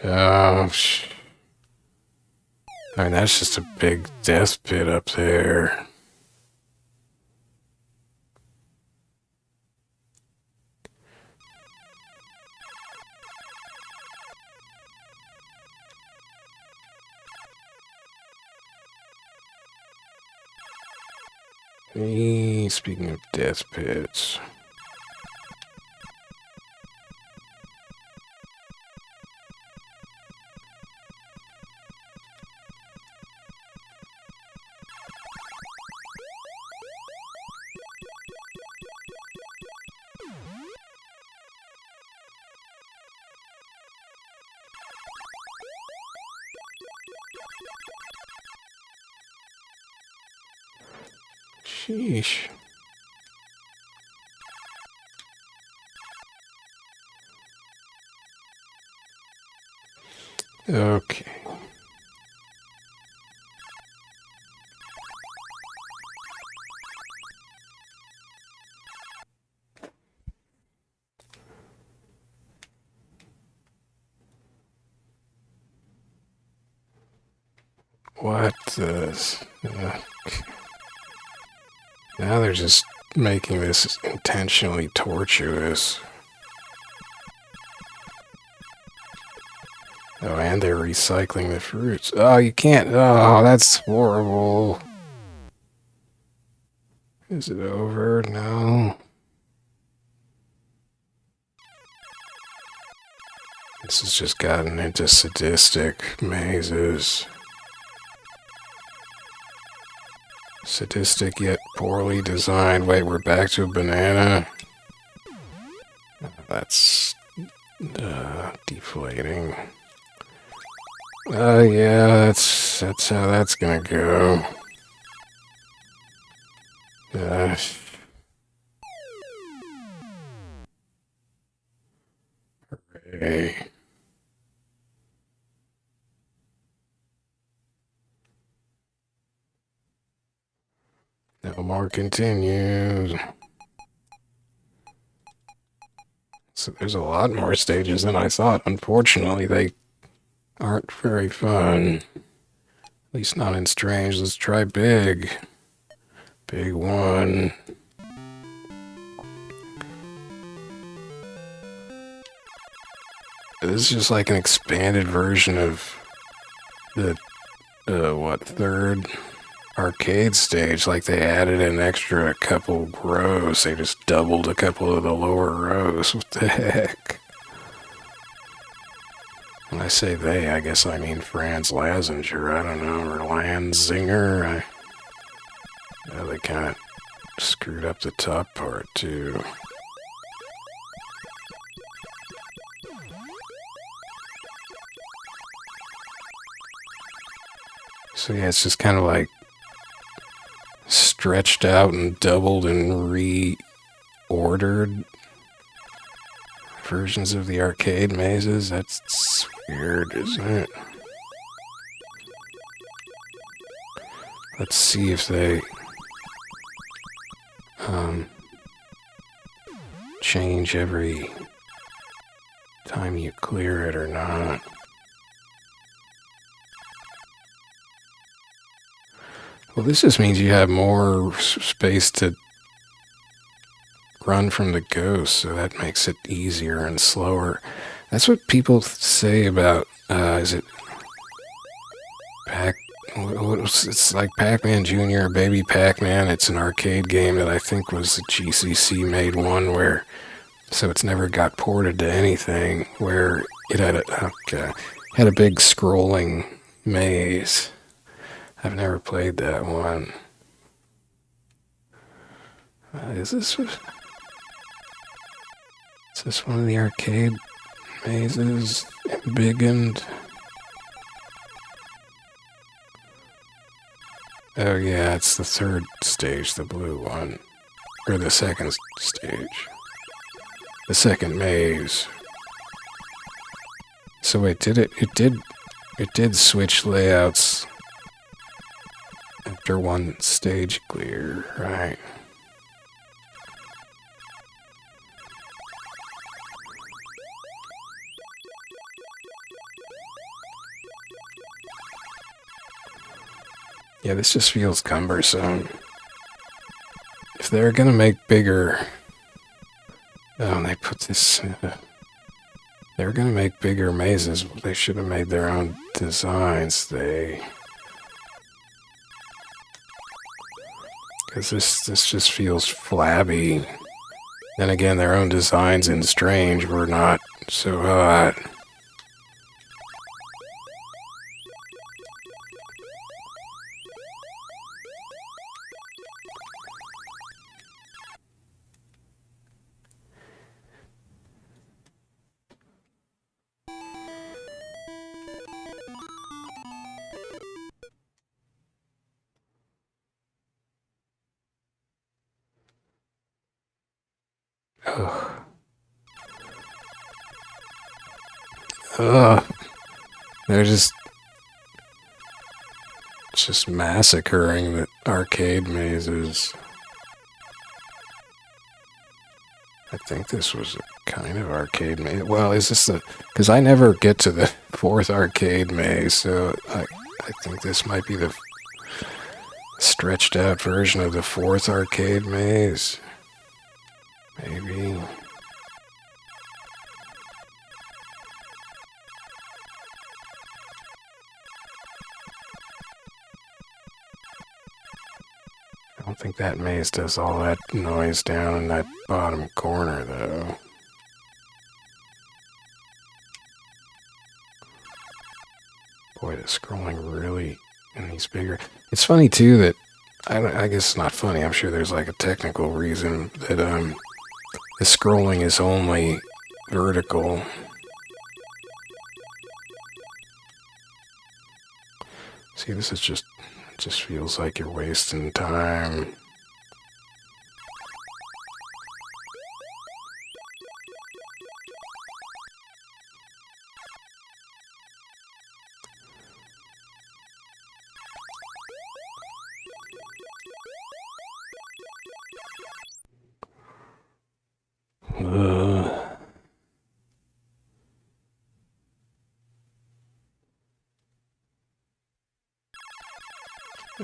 Oh, I mean, that's just a big death pit up there. Speaking of death pits. Sheesh. Okay. What the... Now they're just making this intentionally tortuous. Oh, and they're recycling the fruits. Oh, you can't... Oh, that's horrible. Is it over? No. This has just gotten into sadistic mazes. Sadistic yet poorly designed. Wait, we're back to a banana? Oh, that's... deflating. Yeah, that's how that's gonna go. Hooray. No more continues. So there's a lot more stages than I thought. Unfortunately, they aren't very fun. At least not in Strange. Let's try Big. Big one. This is just like an expanded version of the, third arcade stage. Like they added an extra couple rows. They just doubled a couple of the lower rows. What the heck? When I say they, I guess I mean Franz Lazinger, I don't know, or Lanzinger. They kind of screwed up the top part, too. So yeah, it's just kind of like stretched out and doubled and reordered versions of the arcade mazes? That's weird, isn't it? Let's see if they change every time you clear it or not. Well, this just means you have more space to run from the ghost, so that makes it easier and slower. That's what people say about, is it it's like Pac-Man Jr. or Baby Pac-Man. It's an arcade game that I think was the GCC made one where, so it's never got ported to anything, where it had had a big scrolling maze. I've never played that one. Is this one of the arcade mazes? Embiggened? Oh yeah, it's the third stage, the blue one. Or the second stage. The second maze. So wait, it did switch layouts after one stage clear, right? Yeah, this just feels cumbersome. If they're gonna make bigger... Oh, and they put this... They were gonna make bigger mazes. They should have made their own designs. Because this just feels flabby. Then again, their own designs in Strange were not so hot. Ugh. Ugh. They're just massacring the arcade mazes. I think this was a kind of arcade maze. Well, is this the... Because I never get to the fourth arcade maze, so I think this might be the stretched out version of the fourth arcade maze. Maybe. I don't think that maze does all that noise down in that bottom corner, though. Boy, the scrolling really in these bigger... It's funny, too, that... I guess it's not funny. I'm sure there's like a technical reason that the scrolling is only vertical. See, this is just... It just feels like you're wasting time.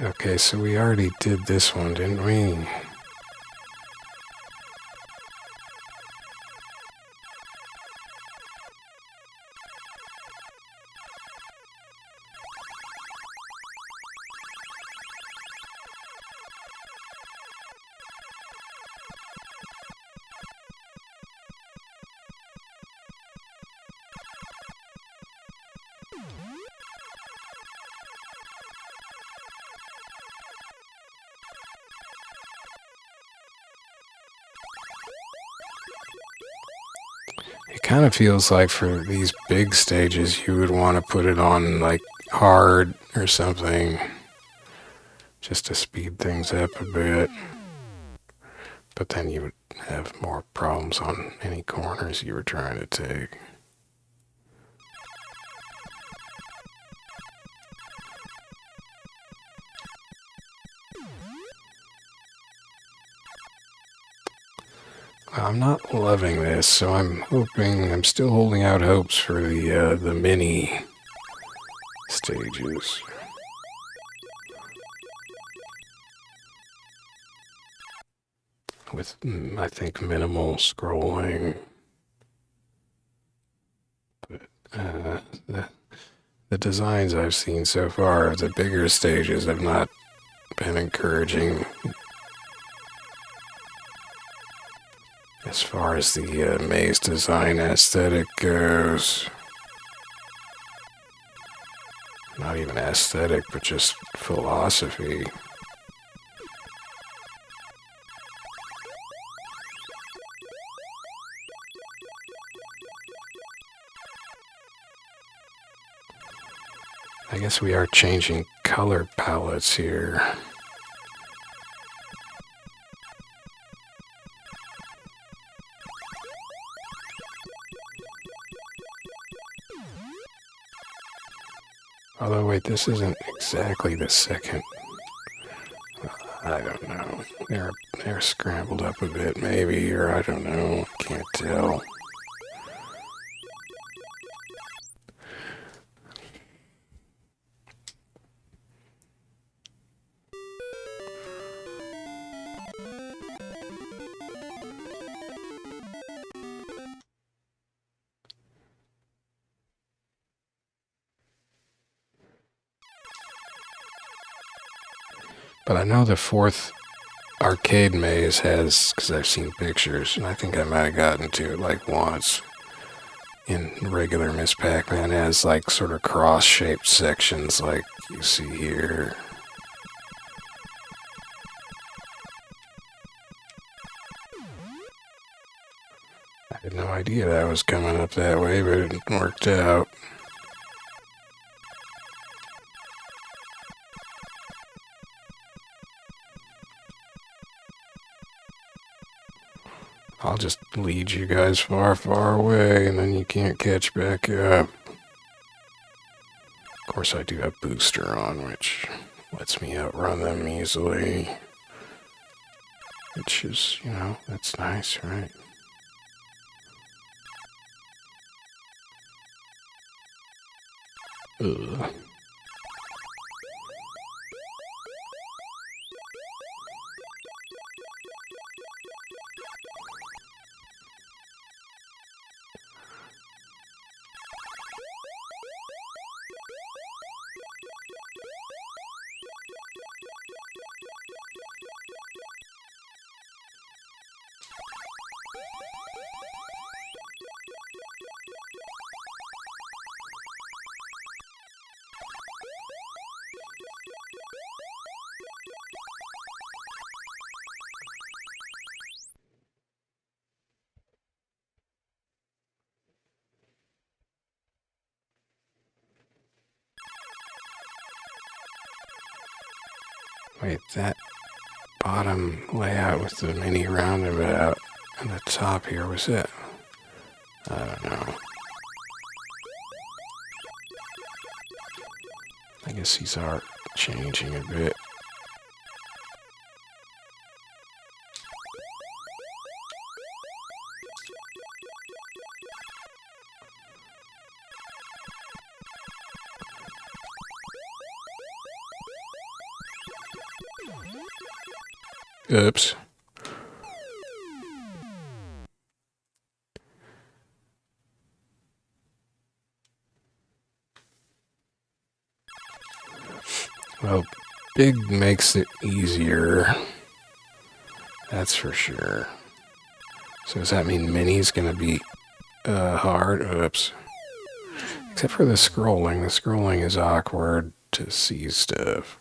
Okay, so we already did this one, didn't we? It kind of feels like for these big stages you would want to put it on like hard or something. just to speed things up a bit. But then you would have more problems on any corners you were trying to take. I'm not loving this, so I'm still holding out hopes for the mini stages. With, I think, minimal scrolling. But the designs I've seen so far of the bigger stages have not been encouraging as far as the maze design aesthetic goes. Not even aesthetic, but just philosophy. I guess we are changing color palettes here. Although, wait, this isn't exactly the second. I don't know. They're scrambled up a bit, maybe, or I don't know. Can't tell. But I know the fourth arcade maze has, because I've seen pictures, and I think I might have gotten to it like once. In regular Miss Pac-Man has like sort of cross-shaped sections like you see here. I had no idea that was coming up that way, but it worked out. I'll just lead you guys far, far away, and then you can't catch back up. Of course, I do have Booster on, which lets me outrun them easily. Which is, you know, that's nice, right? Ugh. Wait, that bottom layout with the mini roundabout and the top here, was it? I don't know. I guess these are changing a bit. Oops. Well, big makes it easier. That's for sure. So does that mean mini's gonna be hard? Oops. Except for the scrolling. The scrolling is awkward to see stuff.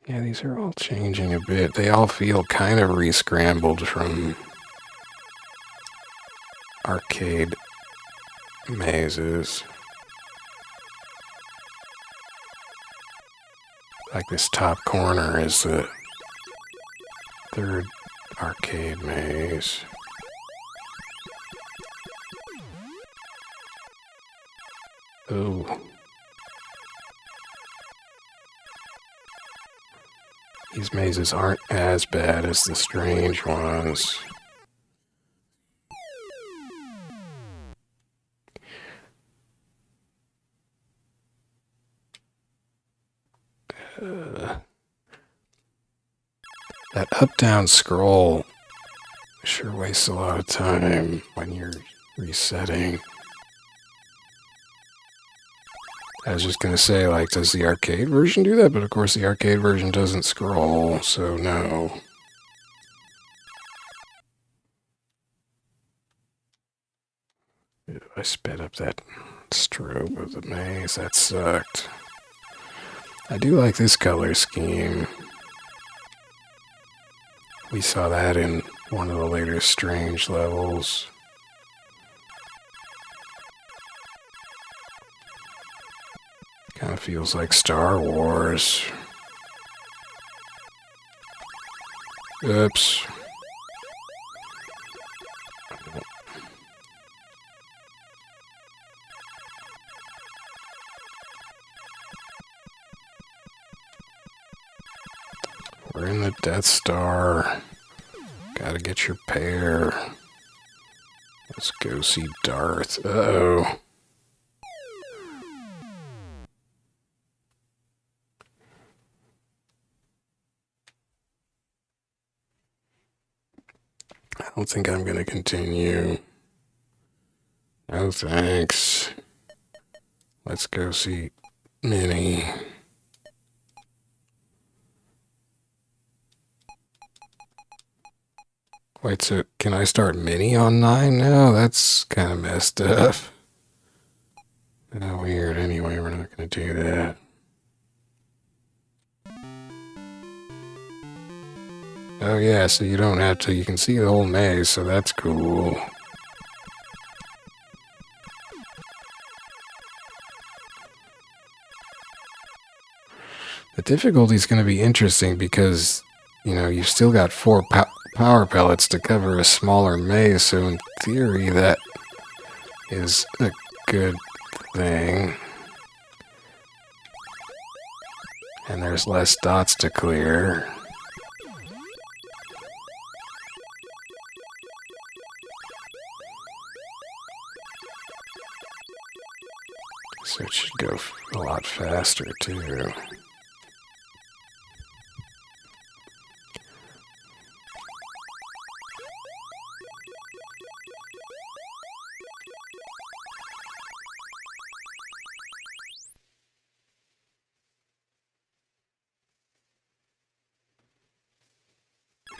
Yeah, these are all changing a bit. They all feel kind of re-scrambled from arcade mazes. Like this top corner is the third arcade maze. Oh. These mazes aren't as bad as the strange ones. That up-down scroll sure wastes a lot of time when you're resetting. I was just gonna say, like, does the arcade version do that? But of course the arcade version doesn't scroll, so no. I sped up that strobe of the maze. That sucked. I do like this color scheme. We saw that in one of the later Strange levels. Kind of feels like Star Wars. Oops. We're in the Death Star. Gotta get your pair. Let's go see Darth. Uh-oh. I don't think I'm gonna continue. No thanks. Let's go see Minnie. Wait, so can I start Mini on 9 now? That's kind of messed up. Weird. Anyway, we're not going to do that. Oh yeah, so you don't have to, you can see the whole maze, so that's cool. The difficulty is going to be interesting because, you know, you've still got 4 power pellets to cover a smaller maze, so in theory that is a good thing. And there's less dots to clear. So it should go a lot faster too.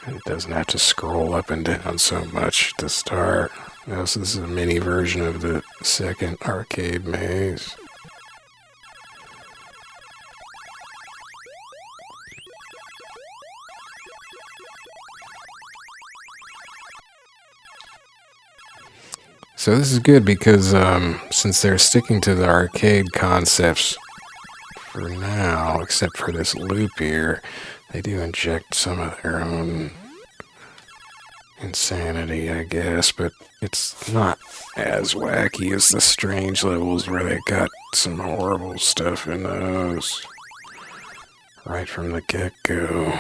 It doesn't have to scroll up and down so much to start. So this is a mini version of the second arcade maze. So this is good because since they're sticking to the arcade concepts for now, except for this loop here, they do inject some of their own insanity, I guess, but it's not as wacky as the Strange levels where they got some horrible stuff in those right from the get-go.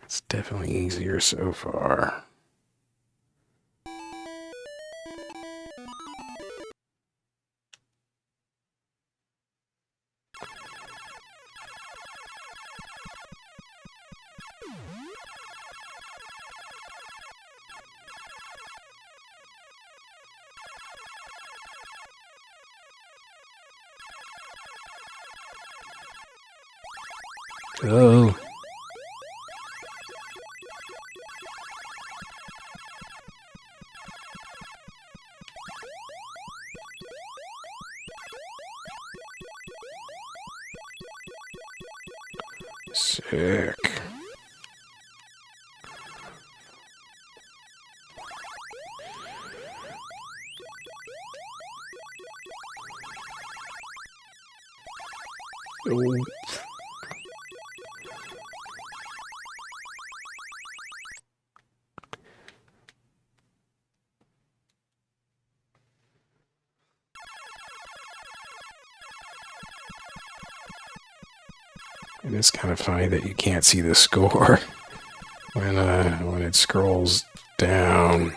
It's definitely easier so far. Oh. Sick. Oh. It is kind of funny that you can't see the score when it scrolls down.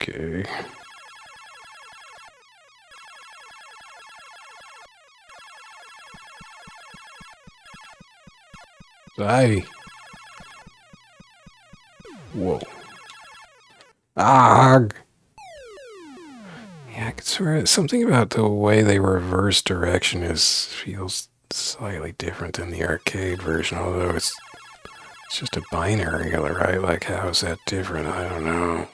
Okay. Bye. Whoa. Ah. Yeah, I could swear something about the way they reverse direction feels slightly different than the arcade version, although it's just a binary, right? Like, how is that different? I don't know.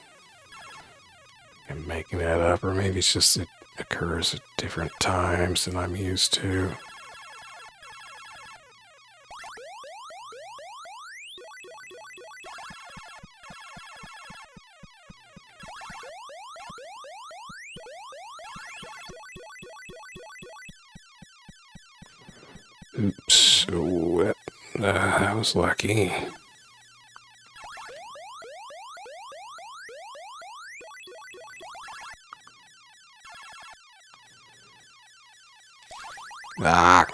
I'm making that up, or maybe it's just it occurs at different times than I'm used to. Oops. Oh, that was lucky. Ah.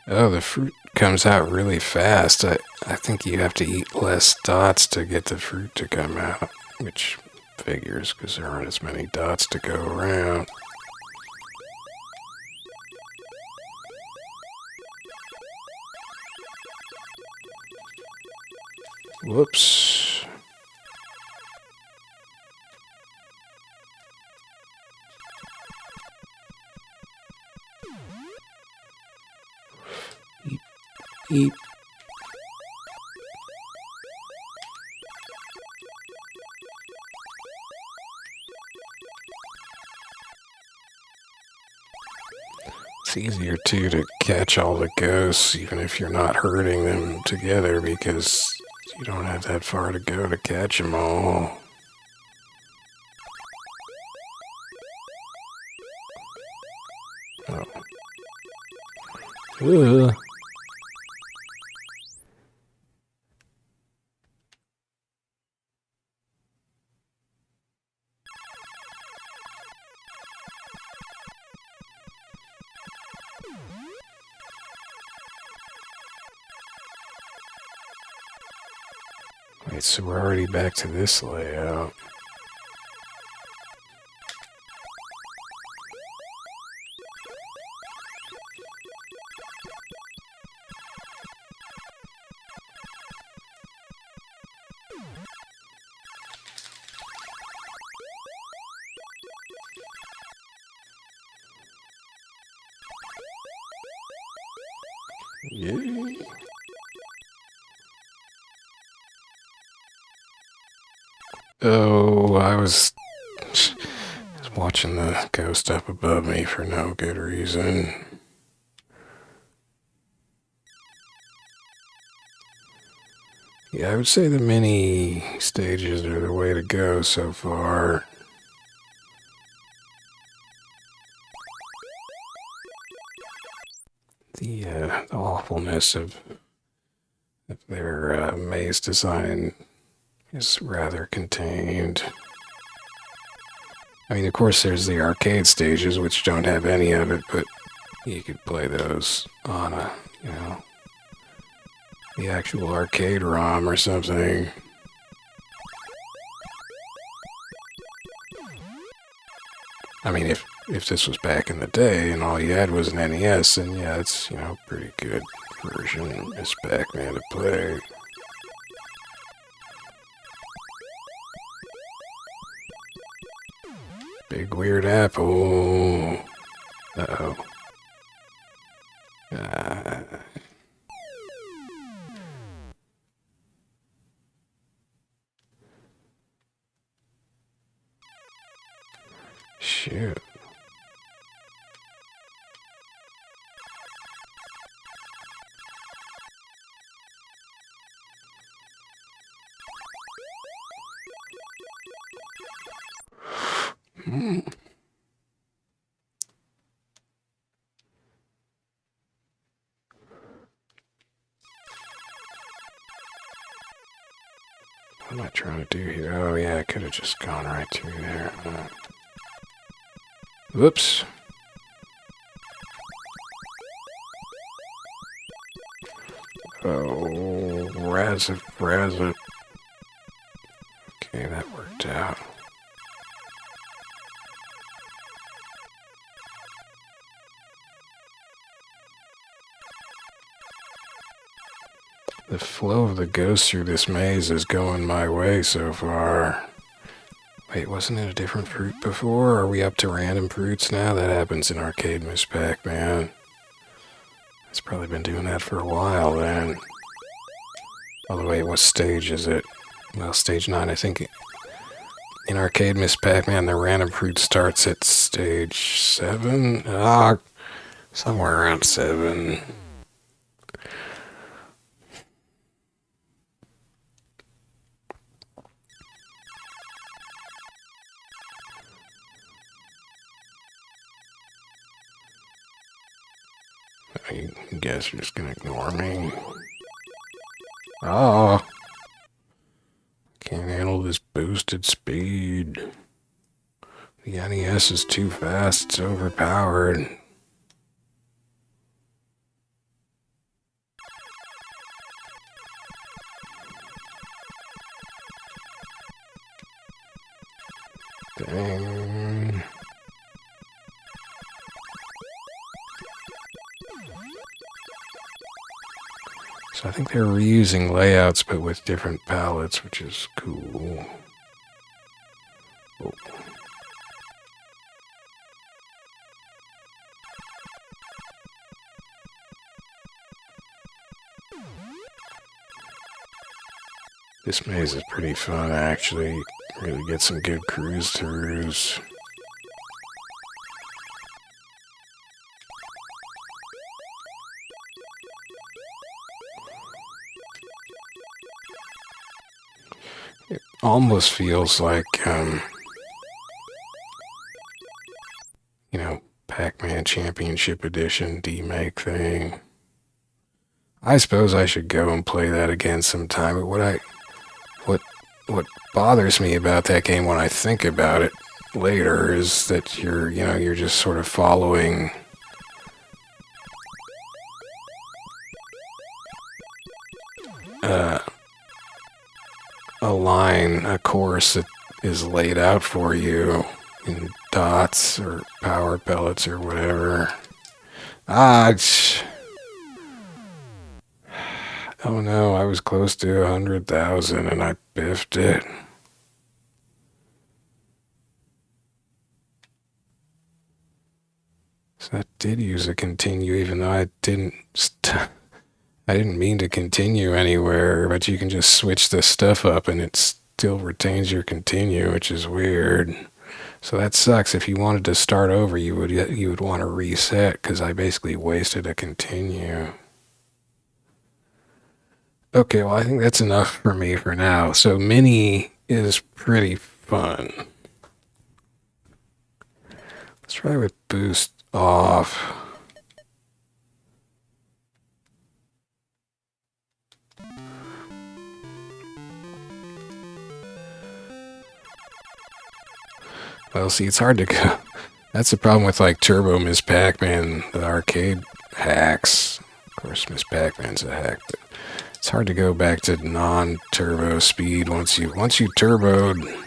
Oh, the fruit comes out really fast. I think you have to eat less dots to get the fruit to come out, which figures because there aren't as many dots to go around. Whoops. Eep, eep. It's easier too to catch all the ghosts, even if you're not herding them together, because you don't have that far to go to catch them all. Oh. Ugh. Wait, so we're already back to this layout. Yay. Oh, I was watching the ghost up above me for no good reason. Yeah, I would say the mini stages are the way to go so far. The awfulness of their maze design is rather contained. I mean, of course, there's the arcade stages, which don't have any of it, but you could play those on the actual arcade ROM or something. I mean, if this was back in the day and all you had was an NES, then yeah, it's, pretty good version as Pac-Man to play. Big weird apple. Uh-oh. Shoot. What am I trying to do here? Oh yeah, I could have just gone right through there. Whoops. Oh, razz it. Okay, that worked out. The flow of the ghost through this maze is going my way so far. Wait, wasn't it a different fruit before? Are we up to random fruits now? That happens in Arcade Miss Pac-Man. It's probably been doing that for a while then. By the way, what stage is it? Well, stage 9, I think. In Arcade Miss Pac-Man, the random fruit starts at stage 7? Somewhere around 7. I guess you're just gonna ignore me. Oh. Can't handle this boosted speed. The NES is too fast, it's overpowered. Dang. So I think they're reusing layouts, but with different palettes, which is cool. Oh. This maze is pretty fun, actually. Really get some good cruise-throughs. It almost feels like, Pac-Man Championship Edition demake thing. I suppose I should go and play that again sometime, but what bothers me about that game when I think about it later is that you're just sort of following a course that is laid out for you in dots or power pellets or whatever. Oh no, I was close to 100,000 and I biffed it. So that did use a continue, even though I didn't mean to continue anywhere, but you can just switch this stuff up and it still retains your continue, which is weird. So that sucks. If you wanted to start over, you would want to reset because I basically wasted a continue. Okay, well I think that's enough for me for now. So mini is pretty fun. Let's try with boost off. Well, see, it's hard to go. That's the problem with like Turbo Miss Pac-Man, the arcade hacks. Of course, Miss Pac-Man's a hack, but it's hard to go back to non-turbo speed once you turboed.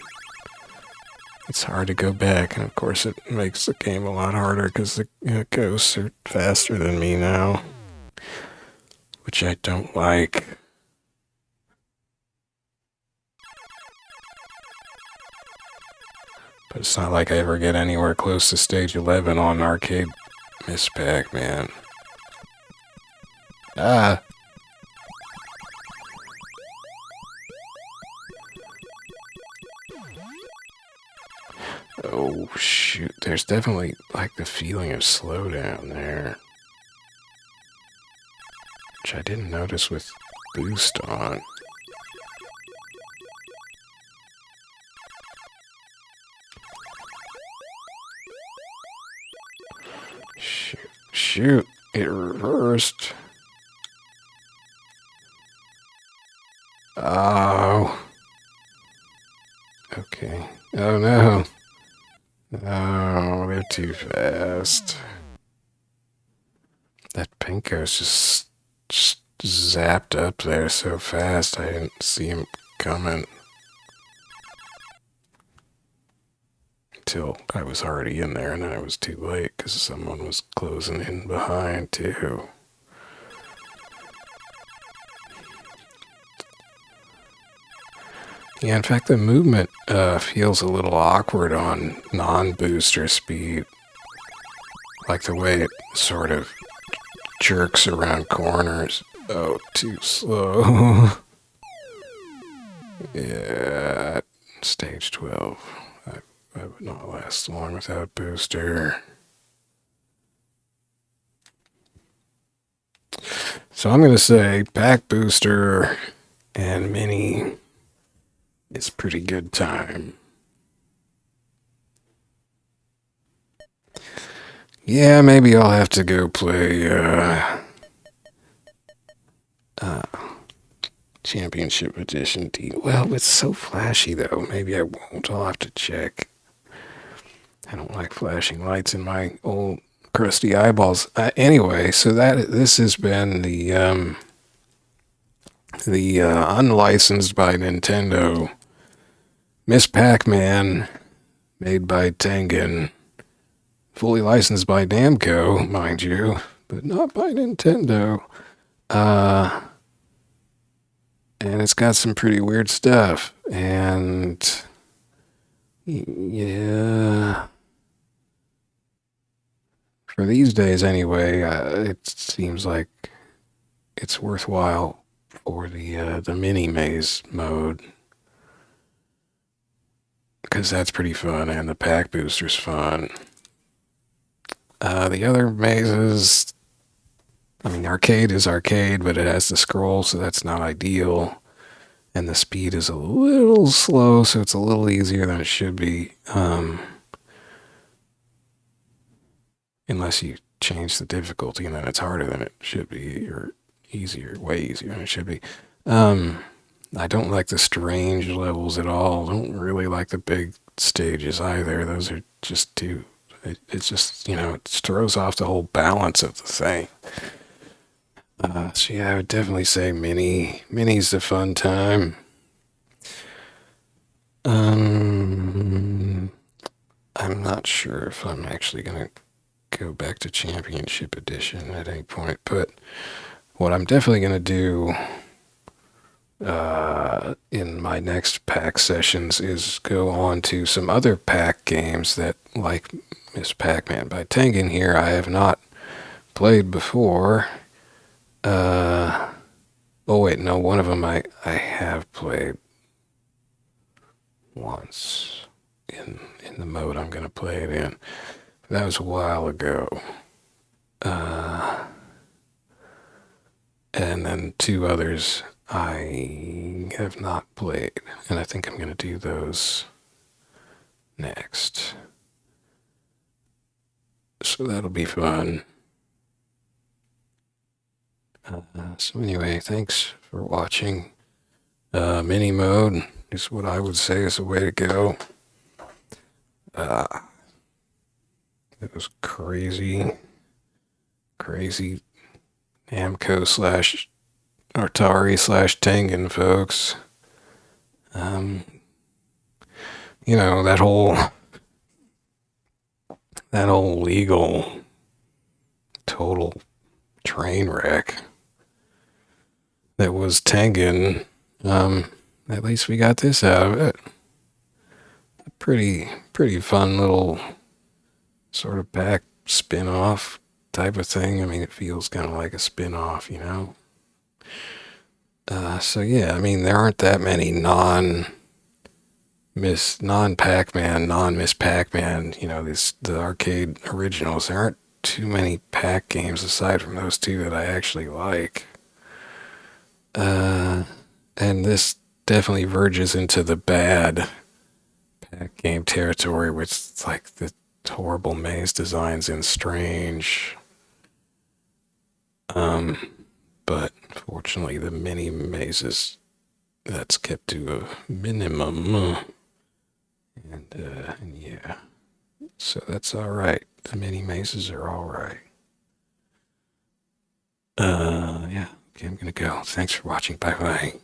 It's hard to go back, and of course, it makes the game a lot harder because the ghosts are faster than me now, which I don't like. But it's not like I ever get anywhere close to stage 11 on arcade Miss Pac-Man. Ah! Oh, shoot. There's definitely, like, the feeling of slowdown there. Which I didn't notice with boost on. Shoot, it reversed. Oh. Okay. Oh no. Oh, they're too fast. That Pinko's just zapped up there so fast I didn't see him coming. Until I was already in there, and then it was too late because someone was closing in behind too. Yeah, in fact, the movement feels a little awkward on non-booster speed. Like the way it sort of jerks around corners. Oh, too slow. Yeah, stage 12. I would not last long without booster. So I'm going to say pack booster and mini is pretty good time. Yeah, maybe I'll have to go play Championship Edition D. Well, it's so flashy though. Maybe I won't. I'll have to check. I don't like flashing lights in my old crusty eyeballs. Anyway, so this has been the unlicensed by Nintendo Miss Pac-Man, made by Tengen, fully licensed by Namco, mind you, but not by Nintendo. And it's got some pretty weird stuff. And yeah, for these days anyway, it seems like it's worthwhile for the mini maze mode. Because that's pretty fun, and the pack booster's fun. The other mazes, I mean, arcade is arcade, but it has the scroll, so that's not ideal. And the speed is a little slow, so it's a little easier than it should be. Unless you change the difficulty, and then it's harder than it should be, or easier, way easier than it should be. I don't like the strange levels at all. I don't really like the big stages either. Those are just too... It's just, it throws off the whole balance of the thing. So yeah, I would definitely say mini. Mini's the fun time. I'm not sure if I'm actually going to go back to Championship Edition at any point, but what I'm definitely going to do in my next pack sessions is go on to some other pack games that, like Miss Pac-Man by Tengen here, I have not played before. Oh wait, no, one of them I have played once in in the mode I'm going to play it in. That was a while ago. And then two others I have not played, and I think I'm going to do those next. So that'll be fun. So anyway, thanks for watching. Mini mode is what I would say is the way to go. It was crazy namco slash Atari slash Tengen, folks. You know, that whole legal total train wreck that was Tengen. At least we got this out of it. A pretty fun little sort of back spin-off type of thing. I mean, it feels kind of like a spin-off, you know. So yeah, I mean, there aren't that many non-Pac-Man, non-Miss Pac-Man, you know, the arcade originals. There aren't too many Pac games aside from those two that I actually like. And this definitely verges into the bad Pac game territory with like the horrible maze designs and strange. But fortunately the mini mazes, that's kept to a minimum. And yeah. So that's alright. The mini mazes are alright. Yeah. Okay, I'm gonna go. Thanks for watching. Bye bye.